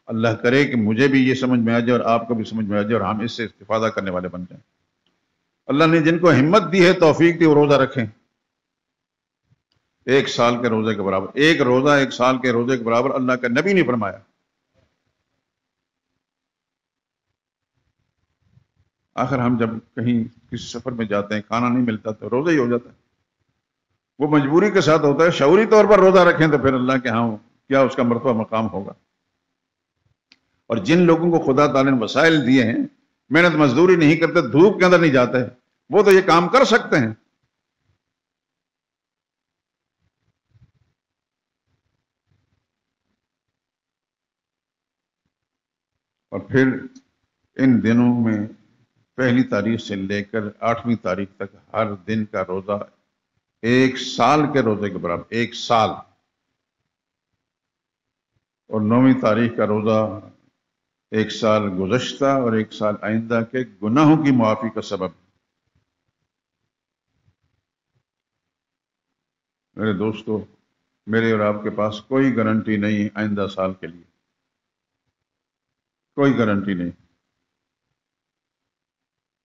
اللہ کرے کہ مجھے بھی یہ سمجھ میں آ جائے اور آپ کو بھی سمجھ میں آ جائے اور ہم اس سے استفادہ کرنے والے بن جائیں۔ اللہ نے جن کو ہمت دی ہے، توفیق دی، وہ روزہ رکھیں، 1 سال کے روزے کے برابر۔ ایک روزہ 1 سال کے روزے کے برابر اللہ کا نبی نے فرمایا۔ آخر ہم جب کہیں کسی سفر میں جاتے ہیں، کھانا نہیں ملتا تو روزہ ہی ہو جاتا ہے، وہ مجبوری کے ساتھ ہوتا ہے۔ شعوری طور پر روزہ رکھیں تو پھر اللہ کے ہاں کیا اس کا مرتبہ مقام ہوگا۔ اور جن لوگوں کو خدا تعالی نے وسائل دیے ہیں، محنت مزدوری نہیں کرتے، دھوپ کے اندر نہیں جاتے، وہ تو یہ کام کر سکتے ہیں۔ اور پھر ان دنوں میں 1 تاریخ سے لے کر 8ویں تاریخ تک ہر دن کا روزہ 1 سال کے روزے کے برابر، 1 سال۔ اور 9ویں تاریخ کا روزہ 1 سال گزشتہ اور 1 سال آئندہ کے گناہوں کی معافی کا سبب۔ میرے دوستو، میرے اور آپ کے پاس کوئی گارنٹی نہیں آئندہ سال کے لیے، کوئی گارنٹی نہیں۔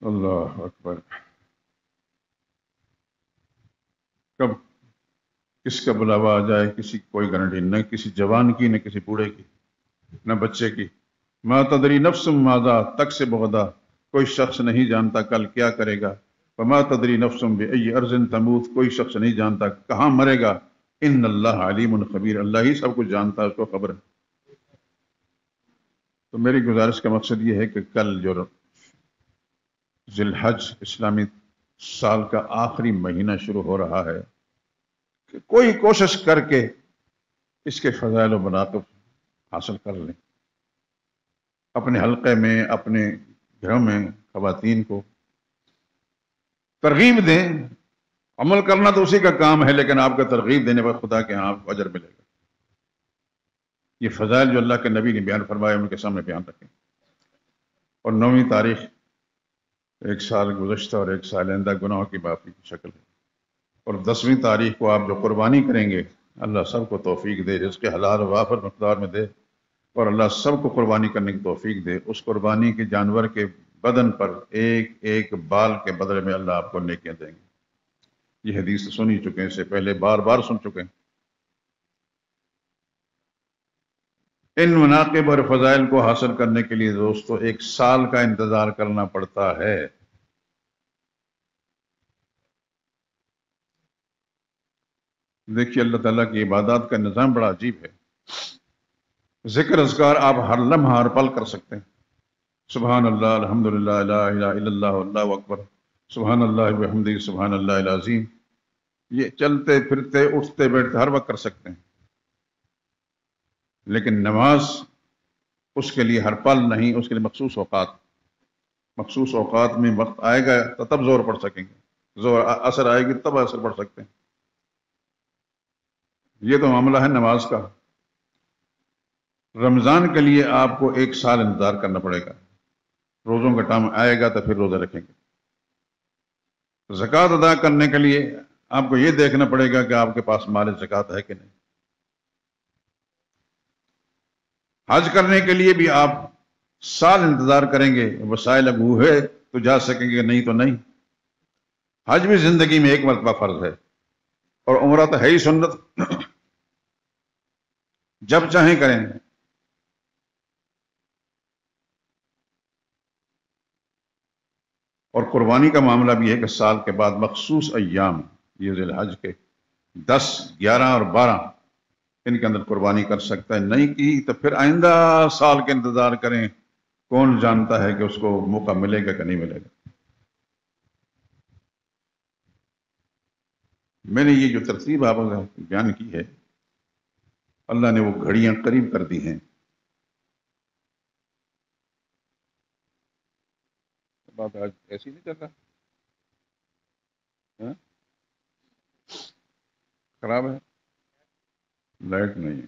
اللہ اکبر، کب کس کا بلاوا آ جائے کسی کی کوئی گارنٹی، نہ کسی جوان کی، نہ کسی بوڑھے کی، نہ بچے کی۔ ما تدری نفس ماذا تکسب غدا، کوئی شخص نہیں جانتا کل کیا کرے گا۔ وما تدری نفس بأی ارض تموت، کوئی شخص نہیں جانتا کہاں مرے گا۔ ان اللہ علیم خبیر، اللہ ہی سب کچھ جانتا ہے، اس کو خبر ہے۔ تو میری گزارش کا مقصد یہ ہے کہ کل جو ذی الحج اسلامی سال کا آخری مہینہ شروع ہو رہا ہے، کہ کوئی کوشش کر کے اس کے فضائل و مناقب حاصل کر لیں، اپنے حلقے میں، اپنے گھروں میں خواتین کو ترغیب دیں۔ عمل کرنا تو اسی کا کام ہے، لیکن آپ کا ترغیب دینے پر خدا کے ہاں آپ کو اجر ملے گا۔ یہ فضائل جو اللہ کے نبی نے بیان فرمائے ان کے سامنے بیان رکھیں۔ اور 9ویں تاریخ 1 سال گزشتہ اور 1 سال آئندہ گناہوں کی معافی کی شکل ہے۔ اور 10ویں تاریخ کو آپ جو قربانی کریں گے، اللہ سب کو توفیق دے، رزق حلال وافر مقدار میں دے، اور اللہ سب کو قربانی کرنے کی توفیق دے۔ اس قربانی کے جانور کے بدن پر ایک ایک بال کے بدلے میں اللہ آپ کو نیکیاں دیں گے۔ یہ حدیث سن ہی چکے ہیں، اس سے پہلے بار بار سن چکے ہیں۔ ان مناقب اور فضائل کو حاصل کرنے کے لیے دوستو 1 سال کا انتظار کرنا پڑتا ہے۔ دیکھیے اللہ تعالیٰ کی عبادات کا نظام بڑا عجیب ہے۔ ذکر اذکار آپ ہر لمحہ ہر پل کر سکتے ہیں۔ سبحان اللہ، الحمدللہ، لا الہ الا اللہ، اللہ اکبر، سبحان اللہ وبحمدہ، سبحان اللہ العظیم، یہ چلتے پھرتے اٹھتے بیٹھتے ہر وقت کر سکتے ہیں۔ لیکن نماز اس کے لیے ہر پل نہیں، اس کے لیے مخصوص اوقات میں وقت آئے گا تو تب زور پڑھ سکیں گے، زور اثر آئے گی تب اثر پڑھ سکتے ہیں۔ یہ تو معاملہ ہے نماز کا۔ رمضان کے لیے آپ کو 1 سال انتظار کرنا پڑے گا، روزوں کا ٹائم آئے گا تو پھر روزہ رکھیں گے۔ زکوٰۃ ادا کرنے کے لیے آپ کو یہ دیکھنا پڑے گا کہ آپ کے پاس مال زکوٰۃ ہے کہ نہیں۔ حج کرنے کے لیے بھی آپ سال انتظار کریں گے، وسائل ابو ہے تو جا سکیں گے، نہیں تو نہیں۔ حج بھی زندگی میں 1 مرتبہ فرض ہے، اور عمرہ تو ہے ہی سنت، جب چاہیں کریں۔ اور قربانی کا معاملہ بھی ہے کہ سال کے بعد مخصوص ایام، یہ ذی الحج کے 10، 11 اور 12 ان کے اندر قربانی کر سکتا ہے۔ نہیں کی تو پھر آئندہ سال کے انتظار کریں، کون جانتا ہے کہ اس کو موقع ملے گا کہ نہیں ملے گا۔ میں نے یہ جو ترتیب آپ کو بیان کی ہے، اللہ نے وہ گھڑیاں قریب کر دی ہیں۔ بات آج ایسی نہیں چل رہا، خراب ہے، لائٹ نہیں ہے۔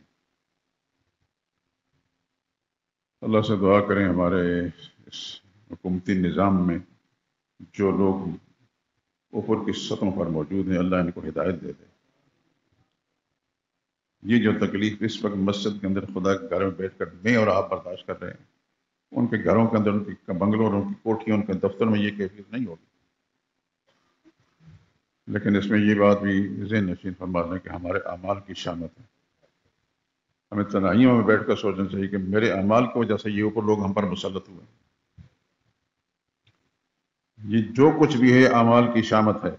اللہ سے دعا کریں ہمارے اس حکومتی نظام میں جو لوگ اوپر کی سطحوں پر موجود ہیں، اللہ ان کو ہدایت دے دے۔ یہ جو تکلیف اس وقت مسجد کے اندر خدا کے گھر میں بیٹھ کر میں اور آپ برداشت کر رہے ہیں، ان کے گھروں کے اندر، ان کے بنگلوں، ان کی کوٹھیوں، ان کے دفتر میں یہ کیفیت نہیں ہوگی۔ لیکن اس میں یہ بات بھی ذہن نشین فرما دیں کہ ہمارے اعمال کی شامت ہے۔ ہمیں تنہائیوں میں بیٹھ کر سوچنا چاہیے کہ میرے اعمال کی وجہ سے یہ اوپر لوگ ہم پر مسلط ہوئے۔ یہ جو کچھ بھی ہے اعمال کی شامت ہے،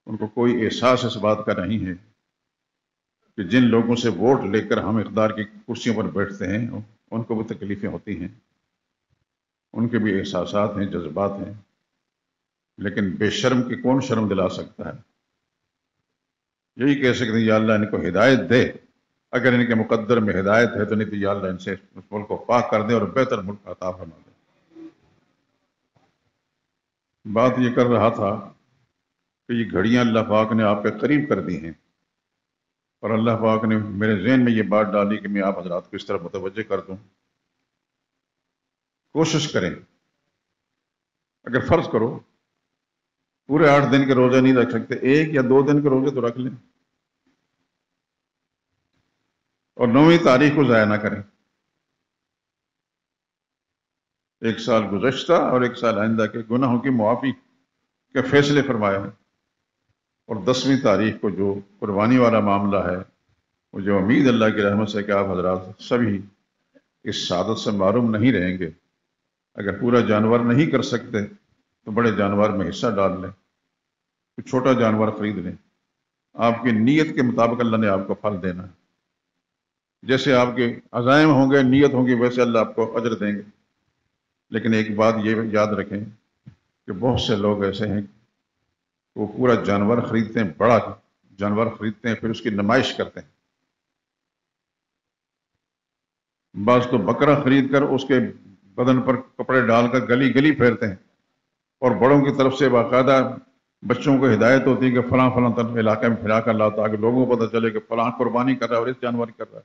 ان کو کوئی احساس اس بات کا نہیں ہے کہ جن لوگوں سے ووٹ لے کر ہم اقتدار کی کرسیوں پر بیٹھتے ہیں ان کو بھی تکلیفیں ہوتی ہیں، ان کے بھی احساسات ہیں، جذبات ہیں، لیکن بے شرم کی کون شرم دلا سکتا ہے؟ یہی کہہ سکتے ہیں یا اللہ ان کو ہدایت دے، اگر ان کے مقدر میں ہدایت ہے تو، نہیں تو یا اللہ ان سے اس ملک کو پاک کر دے اور بہتر ملک عطا فرما دے۔ بات یہ کر رہا تھا کہ یہ گھڑیاں اللہ پاک نے آپ کے قریب کر دی ہیں، اور اللہ پاک نے میرے ذہن میں یہ بات ڈالی کہ میں آپ حضرات کو اس طرح متوجہ کر دوں۔ کوشش کریں، اگر فرض کرو پورے 8 دن کے روزے نہیں رکھ سکتے، 1 یا 2 دن کے روزے تو رکھ لیں، اور 9ویں تاریخ کو ضائع نہ کریں۔ 1 سال گزشتہ اور 1 سال آئندہ کے گناہوں کی معافی کے فیصلے فرمائے ہیں، اور 10ویں تاریخ کو جو قربانی والا معاملہ ہے، مجھے امید اللہ کی رحمت سے کہ آپ حضرات سبھی اس سعادت سے معروم نہیں رہیں گے۔ اگر پورا جانور نہیں کر سکتے تو بڑے جانور میں حصہ ڈال لیں، تو چھوٹا جانور خرید لیں۔ آپ کی نیت کے مطابق اللہ نے آپ کو پھل دینا ہے، جیسے آپ کے عزائم ہوں گے، نیت ہوں گی، ویسے اللہ آپ کو اجر دیں گے۔ لیکن ایک بات یہ یاد رکھیں کہ بہت سے لوگ ایسے ہیں کہ وہ پورا جانور خریدتے ہیں، بڑا جانور خریدتے ہیں، پھر اس کی نمائش کرتے ہیں۔ بعض تو بکرا خرید کر اس کے بدن پر کپڑے ڈال کر گلی گلی پھیرتے ہیں، اور بڑوں کی طرف سے باقاعدہ بچوں کو ہدایت ہوتی ہے کہ فلاں فلاں علاقے میں پھیلا کر لاؤ تاکہ لوگوں کو پتہ چلے کہ فلاں قربانی کر رہا ہے اور اس جانور کر رہا ہے۔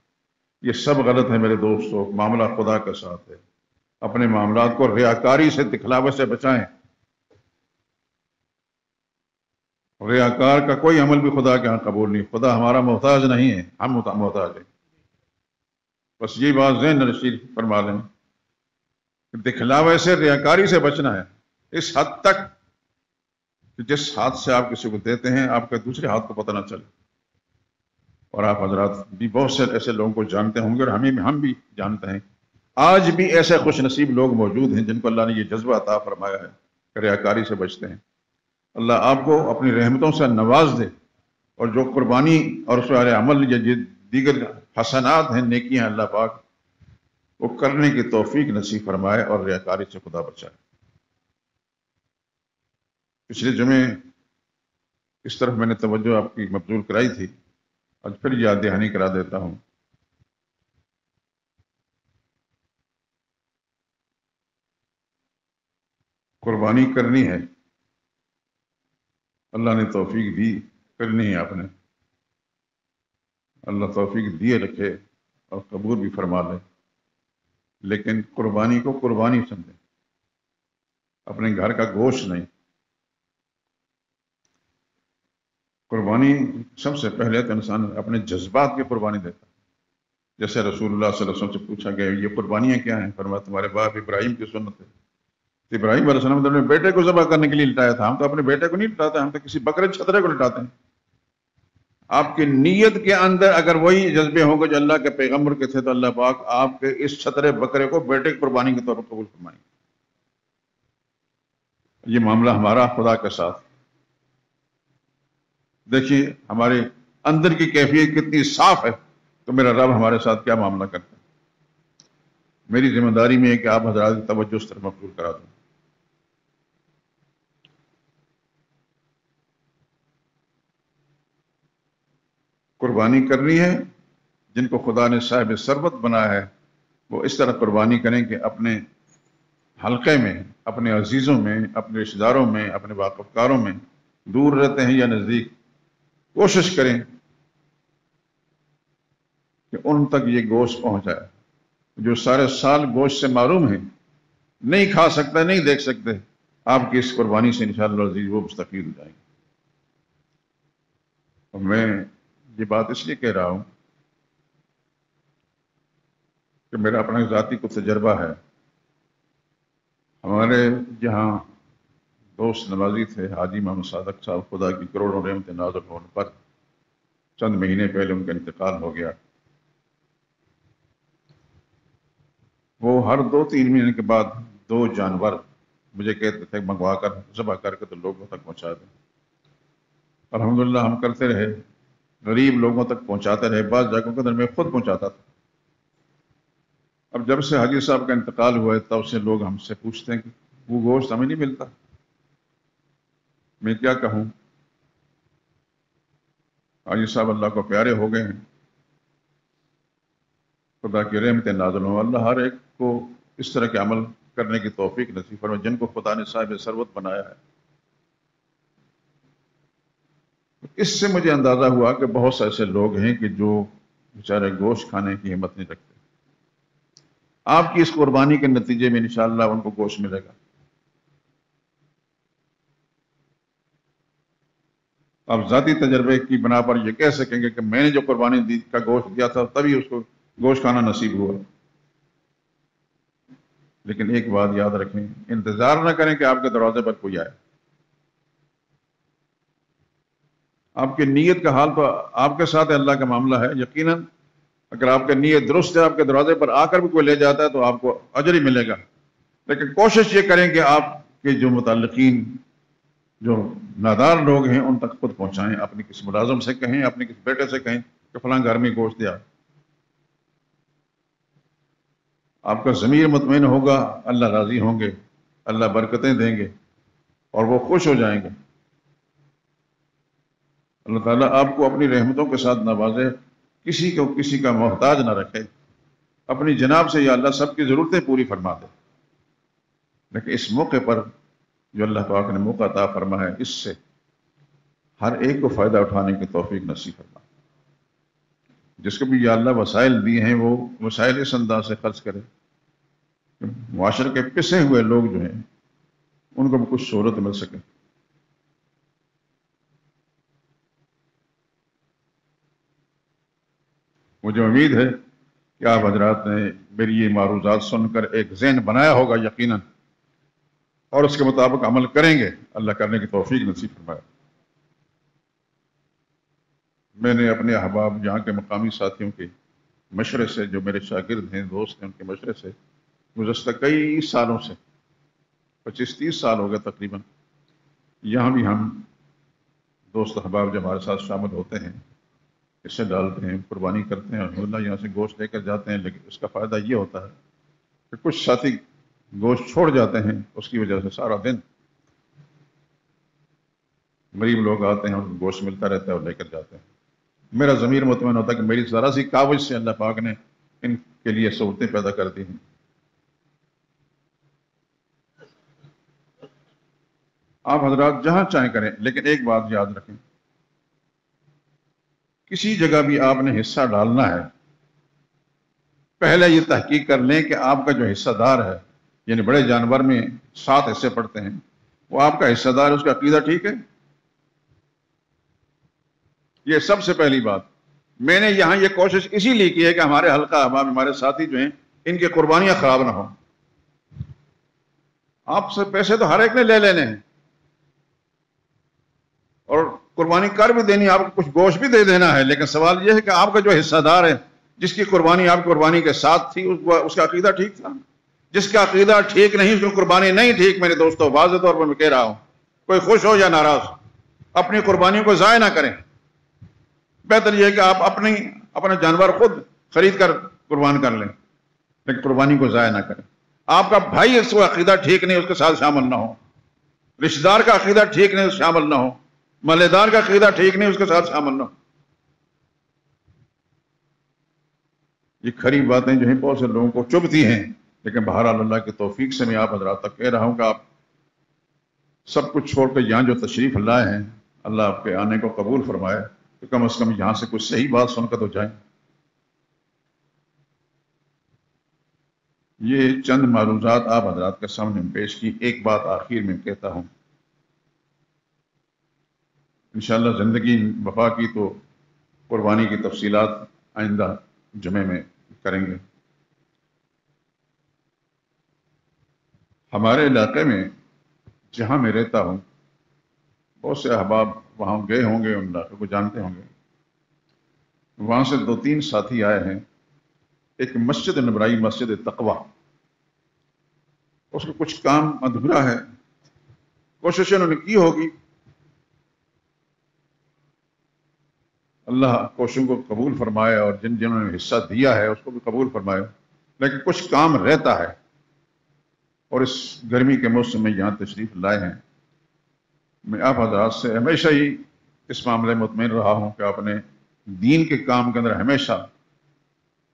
یہ سب غلط ہے میرے دوستوں، معاملہ خدا کے ساتھ ہے۔ اپنے معاملات کو ریاکاری سے، دکھلاوے سے بچائیں۔ ریاکار کا کوئی عمل بھی خدا کے ہاں قبول نہیں، خدا ہمارا محتاج نہیں ہے، ہم محتاج ہیں۔ بس یہ بات ذہن نشین فرما لیں کہ دکھلاوے سے، ریاکاری سے بچنا ہے، اس حد تک کہ جس ہاتھ سے آپ کسی کو دیتے ہیں آپ کے دوسرے ہاتھ کو پتہ نہ چلے، اور آپ حضرات بھی بہت سے ایسے لوگوں کو جانتے ہوں گے، اور ہم بھی جانتے ہیں، آج بھی ایسے خوش نصیب لوگ موجود ہیں جن کو اللہ نے یہ جذبہ عطا فرمایا ہے کہ ریاکاری سے بچتے ہیں۔ اللہ آپ کو اپنی رحمتوں سے نواز دے، اور جو قربانی اور اس والے عمل یا دیگر حسنات ہیں، نیکیاں، اللہ پاک وہ کرنے کی توفیق نصیب فرمائے اور ریاکاری سے خدا بچائے۔ پچھلے جمعے اس طرف میں نے توجہ آپ کی مبذول کرائی تھی، آج پھر یاد دہانی کرا دیتا ہوں۔ قربانی کرنی ہے، اللہ نے توفیق دی، کرنی ہے آپ نے، اللہ توفیق دیے رکھے اور قبول بھی فرما لے، لیکن قربانی کو قربانی سمجھیں، اپنے گھر کا گوشت نہیں۔ قربانی سب سے پہلے تو انسان اپنے جذبات کی قربانی دیتا ہے۔ جیسے رسول اللہ صلی اللہ علیہ وسلم سے پوچھا گیا یہ قربانیاں کیا ہیں؟ فرمایا تمہارے باپ ابراہیم کی سنت ہے۔ ابراہیم علیہ السلام نے اپنے بیٹے کو ذبح کرنے کے لیے لٹایا تھا، ہم تو اپنے بیٹے کو نہیں لٹاتے، ہم تو کسی بکرے چھترے کو لٹاتے ہیں۔ آپ کی نیت کے اندر اگر وہی جذبے ہوں گے جو اللہ کے پیغمبر کے تھے تو اللہ پاک آپ کے اس چھترے بکرے کو بیٹے کی قربانی کے طور پر قبول فرمائیں گے۔ یہ معاملہ ہمارا خدا کے ساتھ، دیکھیے ہمارے اندر کی کیفیت کتنی صاف ہے تو میرا رب ہمارے ساتھ کیا معاملہ کرتا ہے۔ میری ذمہ داری میں ہے کہ آپ حضرات کی توجہ اس طرف مبذول کرا دوں۔ قربانی کرنی ہے، جن کو خدا نے صاحب ثروت بنایا ہے وہ اس طرح قربانی کریں کہ اپنے حلقے میں، اپنے عزیزوں میں، اپنے رشتہ داروں میں، اپنے واقفکاروں میں، دور رہتے ہیں یا نزدیک، کوشش کریں کہ ان تک یہ گوشت پہنچائے۔ جو سارے سال گوشت سے معروم ہیں، نہیں کھا سکتے، نہیں دیکھ سکتے، آپ کی اس قربانی سے انشاءاللہ عزیز وہ مستفید ہو جائیں گے۔ اور میں یہ بات اس لیے کہہ رہا ہوں کہ میرا اپنا ذاتی کو تجربہ ہے۔ ہمارے یہاں دوست نوازی تھے حاجی محمد صادق صاحب، خدا کی کروڑوں رحمتیں نازل ہونے پر چند مہینے پہلے ان کا انتقال ہو گیا۔ وہ ہر 2-3 مہینے کے بعد 2 جانور مجھے کہتے تھے منگوا کر ذبح کر کے تو لوگوں تک پہنچا دیں۔ الحمدللہ ہم کرتے رہے، غریب لوگوں تک پہنچاتے رہے، بعض جگہوں کے اندر میں خود پہنچاتا تھا۔ اب جب سے حاجی صاحب کا انتقال ہوا ہے تب سے لوگ ہم سے پوچھتے ہیں کہ وہ گوشت ہمیں نہیں ملتا۔ میں کیا کہوں، حاجی صاحب اللہ کو پیارے ہو گئے ہیں، خدا کی رحمتیں نازل ہوں۔ اللہ ہر ایک کو اس طرح کے عمل کرنے کی توفیق نصیب فرمائے جن کو خدا نے صاحب ثروت بنایا ہے۔ اس سے مجھے اندازہ ہوا کہ بہت سے ایسے لوگ ہیں کہ جو بیچارے گوشت کھانے کی ہمت نہیں رکھتے۔ آپ کی اس قربانی کے نتیجے میں انشاءاللہ ان کو گوشت ملے گا۔ آپ ذاتی تجربے کی بنا پر یہ کہہ سکیں گے کہ میں نے جو قربانی دی کا گوشت دیا تھا تبھی اس کو گوشت کھانا نصیب ہوا۔ لیکن ایک بات یاد رکھیں، انتظار نہ کریں کہ آپ کے دروازے پر کوئی آئے۔ آپ کی نیت کا حال تو آپ کے ساتھ اللہ کا معاملہ ہے۔ یقیناً اگر آپ کی نیت درست ہے، آپ کے دروازے پر آ کر بھی کوئی لے جاتا ہے تو آپ کو اجر ہی ملے گا۔ لیکن کوشش یہ کریں کہ آپ کے جو متعلقین، جو نادار لوگ ہیں، ان تک خود پہنچائیں۔ اپنے کسی ملازم سے کہیں، اپنے کسی بیٹے سے کہیں کہ فلاں گھر میں گوشت دیا۔ آپ کا ضمیر مطمئن ہوگا، اللہ راضی ہوں گے، اللہ برکتیں دیں گے اور وہ خوش ہو جائیں گے۔ اللہ تعالیٰ آپ کو اپنی رحمتوں کے ساتھ نوازے، کسی کو کسی کا محتاج نہ رکھے، اپنی جناب سے یا اللہ سب کی ضرورتیں پوری فرما دے۔ لیکن اس موقع پر جو اللہ پاک نے موقع عطا فرمایا ہے، اس سے ہر ایک کو فائدہ اٹھانے کی توفیق نصیب فرما۔ جس کو بھی یا اللہ وسائل دی ہیں وہ وسائل اس انداز سے خرچ کرے کہ معاشرے کے پسے ہوئے لوگ جو ہیں ان کو بھی کچھ سہولت مل سکے۔ مجھے امید ہے کہ آپ حضرات نے میری یہ معروضات سن کر ایک ذہن بنایا ہوگا یقیناً، اور اس کے مطابق عمل کریں گے۔ اللہ کرنے کی توفیق نصیب فرمائے۔ میں نے اپنے احباب یہاں کے مقامی ساتھیوں کے مشورے سے، جو میرے شاگرد ہیں، دوست ہیں، ان کے مشورے سے گزشتہ کئی سالوں سے 25-30 سال ہو گئے تقریباً، یہاں بھی ہم دوست احباب جب ہمارے ساتھ شامل ہوتے ہیں، حصے ڈالتے ہیں، قربانی کرتے ہیں، الحمدللہ یہاں سے گوشت لے کر جاتے ہیں، لیکن اس کا فائدہ یہ ہوتا ہے کہ کچھ ساتھی گوشت چھوڑ جاتے ہیں، اس کی وجہ سے سارا دن غریب لوگ آتے ہیں اور گوشت ملتا رہتا ہے اور لے کر جاتے ہیں۔ میرا ضمیر مطمئن ہوتا ہے کہ میری ذرا سی کاوش سے اللہ پاک نے ان کے لیے سہولتیں پیدا کر دی ہیں۔ آپ حضرات جہاں چاہیں کریں، لیکن ایک بات یاد رکھیں، کسی جگہ بھی آپ نے حصہ ڈالنا ہے، پہلے یہ تحقیق کر لیں کہ آپ کا جو حصہ دار ہے، یعنی بڑے جانور میں 7 حصے پڑتے ہیں، وہ آپ کا حصہ دار ہے، اس کا عقیدہ ٹھیک ہے؟ یہ سب سے پہلی بات۔ میں نے یہاں یہ کوشش اسی لیے کی ہے کہ ہمارے حلقہ احباب، ہمارے ساتھی جو ہیں، ان کی قربانیاں خراب نہ ہوں۔ آپ سے پیسے تو ہر ایک نے لے لینے ہیں اور قربانی کر بھی دینی، آپ کو کچھ گوشت بھی دے دینا ہے، لیکن سوال یہ ہے کہ آپ کا جو حصہ دار ہے، جس کی قربانی آپ کی قربانی کے ساتھ تھی، اس کا عقیدہ ٹھیک تھا؟ جس کا عقیدہ ٹھیک نہیں، اس کی قربانی نہیں ٹھیک، میرے دوستوں واضح طور پر میں کہہ رہا ہوں، کوئی خوش ہو یا ناراض، اپنی قربانیوں کو ضائع نہ کریں۔ بہتر یہ ہے کہ آپ اپنا جانور خود خرید کر قربان کر لیں، لیکن قربانی کو ضائع نہ کریں۔ آپ کا بھائی اس کو عقیدہ ٹھیک نہیں، اس کے ساتھ شامل نہ ہو، رشتہ دار کا عقیدہ ٹھیک نہیں، اس سے شامل نہ ہو، محلے دار کا عقیدہ ٹھیک نہیں، اس کے ساتھ شامل نہ ہو۔ یہ کھری باتیں جو ہیں بہت سے لوگوں کو چبھتی ہیں، لیکن بہرحال اللہ کی توفیق سے میں آپ حضرات تک کہہ رہا ہوں کہ آپ سب کچھ چھوڑ کر یہاں جو تشریف لائے ہیں، اللہ آپ کے آنے کو قبول فرمائے، کہ کم از کم یہاں سے کچھ صحیح بات سن کر تو جائیں۔ یہ چند معروضات آپ حضرات کے سامنے پیش کی۔ ایک بات آخر میں کہتا ہوں، انشاءاللہ زندگی وفا کی تو قربانی کی تفصیلات آئندہ جمعے میں کریں گے۔ ہمارے علاقے میں جہاں میں رہتا ہوں، بہت سے احباب وہاں گئے ہوں گے، ان علاقے کو جانتے ہوں گے، وہاں سے 2-3 ساتھی آئے ہیں۔ ایک مسجد نبرائی، مسجد تقوی، اس کا کچھ کام ادھورا ہے، کوشش انہوں نے کی ہوگی، اللہ کوششوں کو قبول فرمائے، اور جنہوں نے حصہ دیا ہے اس کو بھی قبول فرمائے، لیکن کچھ کام رہتا ہے، اور اس گرمی کے موسم میں یہاں تشریف لائے ہیں۔ میں آپ حضرات سے ہمیشہ ہی اس معاملے میں مطمئن رہا ہوں کہ آپ نے دین کے کام کے اندر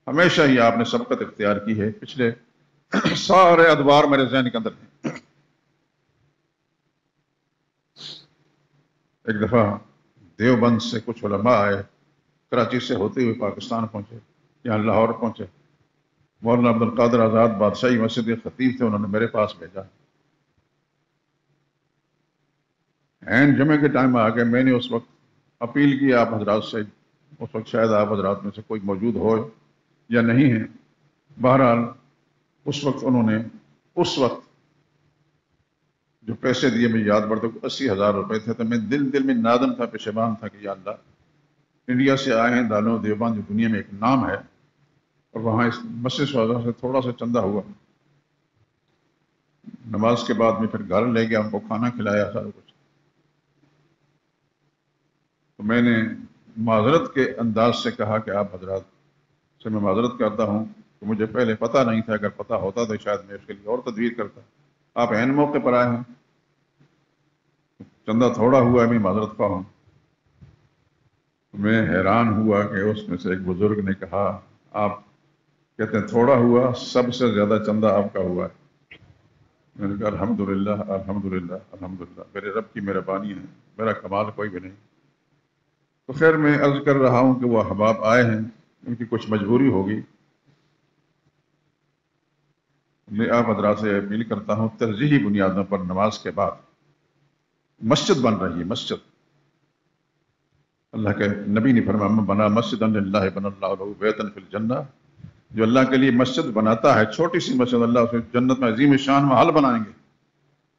ہمیشہ ہی آپ نے سبقت اختیار کی ہے۔ پچھلے سارے ادوار میرے ذہن کے اندر ہیں۔ ایک دفعہ دیوبند سے کچھ علماء آئے، کراچی سے ہوتے ہوئے پاکستان پہنچے، یہاں لاہور پہنچے۔ مولانا عبدالقادر آزاد بادشاہی مسجد کے خطیب تھے، انہوں نے میرے پاس بھیجا۔ عین جمعے کے ٹائم آ گئے۔ میں نے اس وقت اپیل کی آپ حضرات سے، اس وقت شاید آپ حضرات میں سے کوئی موجود ہو یا نہیں ہے، بہرحال اس وقت انہوں نے جو پیسے دیے، میں یاد برتا ہوں 80,000 روپے تھے، تو میں دل میں نادم تھا، پشیمان تھا کہ یا اللہ، انڈیا سے آئے ہیں، دارالعلوم دیوبند جو دنیا میں ایک نام ہے، اور وہاں اس مسجد سے تھوڑا سا چندہ ہوا۔ نماز کے بعد میں پھر گھر لے گیا، ان کو کھانا کھلایا، سارا کچھ۔ تو میں نے معذرت کے انداز سے کہا کہ آپ حضرات سے میں معذرت کرتا ہوں کہ مجھے پہلے پتہ نہیں تھا، اگر پتہ ہوتا تو شاید میں اس کے لیے اور تدبیر کرتا۔ آپ عین موقع پر آئے ہیں، چندہ تھوڑا ہوا ہے، میں معذرت خواہ ہوں۔ میں حیران ہوا کہ اس میں سے ایک بزرگ نے کہا، آپ کہتے ہیں تھوڑا ہوا، سب سے زیادہ چندہ آپ کا ہوا ہے۔ میں نے کہا الحمدللہ الحمدللہ الحمدللہ، میرے رب کی مہربانی ہے، میرا کمال کوئی بھی نہیں۔ تو خیر میں عرض کر رہا ہوں کہ وہ احباب آئے ہیں، ان کی کچھ مجبوری ہوگی۔ میں آپ حضرات سے اپیل کرتا ہوں، ترجیحی بنیادوں پر نماز کے بعد مسجد بن رہی ہے، مسجد اللہ کے نبی نے فرمایا من بنا مسجدا للہ بنى اللہ لہ بیتا فی الجنہ، جو اللہ کے لیے مسجد بناتا ہے، چھوٹی سی مسجد، اللہ اسے جنت میں عظیم شان محل بنائیں گے۔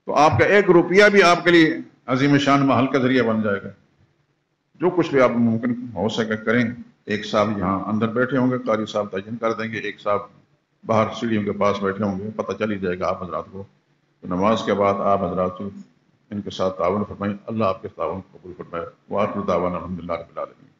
تو آپ کا 1 روپیہ بھی آپ کے لیے عظیم شان محل کا ذریعہ بن جائے گا۔ جو کچھ بھی آپ ممکن ہو سکے کریں. ایک صاحب یہاں اندر بیٹھے ہوں گے، قاری صاحب تعین کر دیں گے، ایک صاحب باہر سیڑھیوں کے پاس بیٹھے ہوں گے، پتہ چل ہی جائے گا آپ حضرات کو. تو نماز کے بعد آپ حضرات ان کے ساتھ تعاون فرمائیں. اللہ آپ کے تعاون کو قبول فرمائے. وآخر دعوانا الحمدللہ رب العالمین.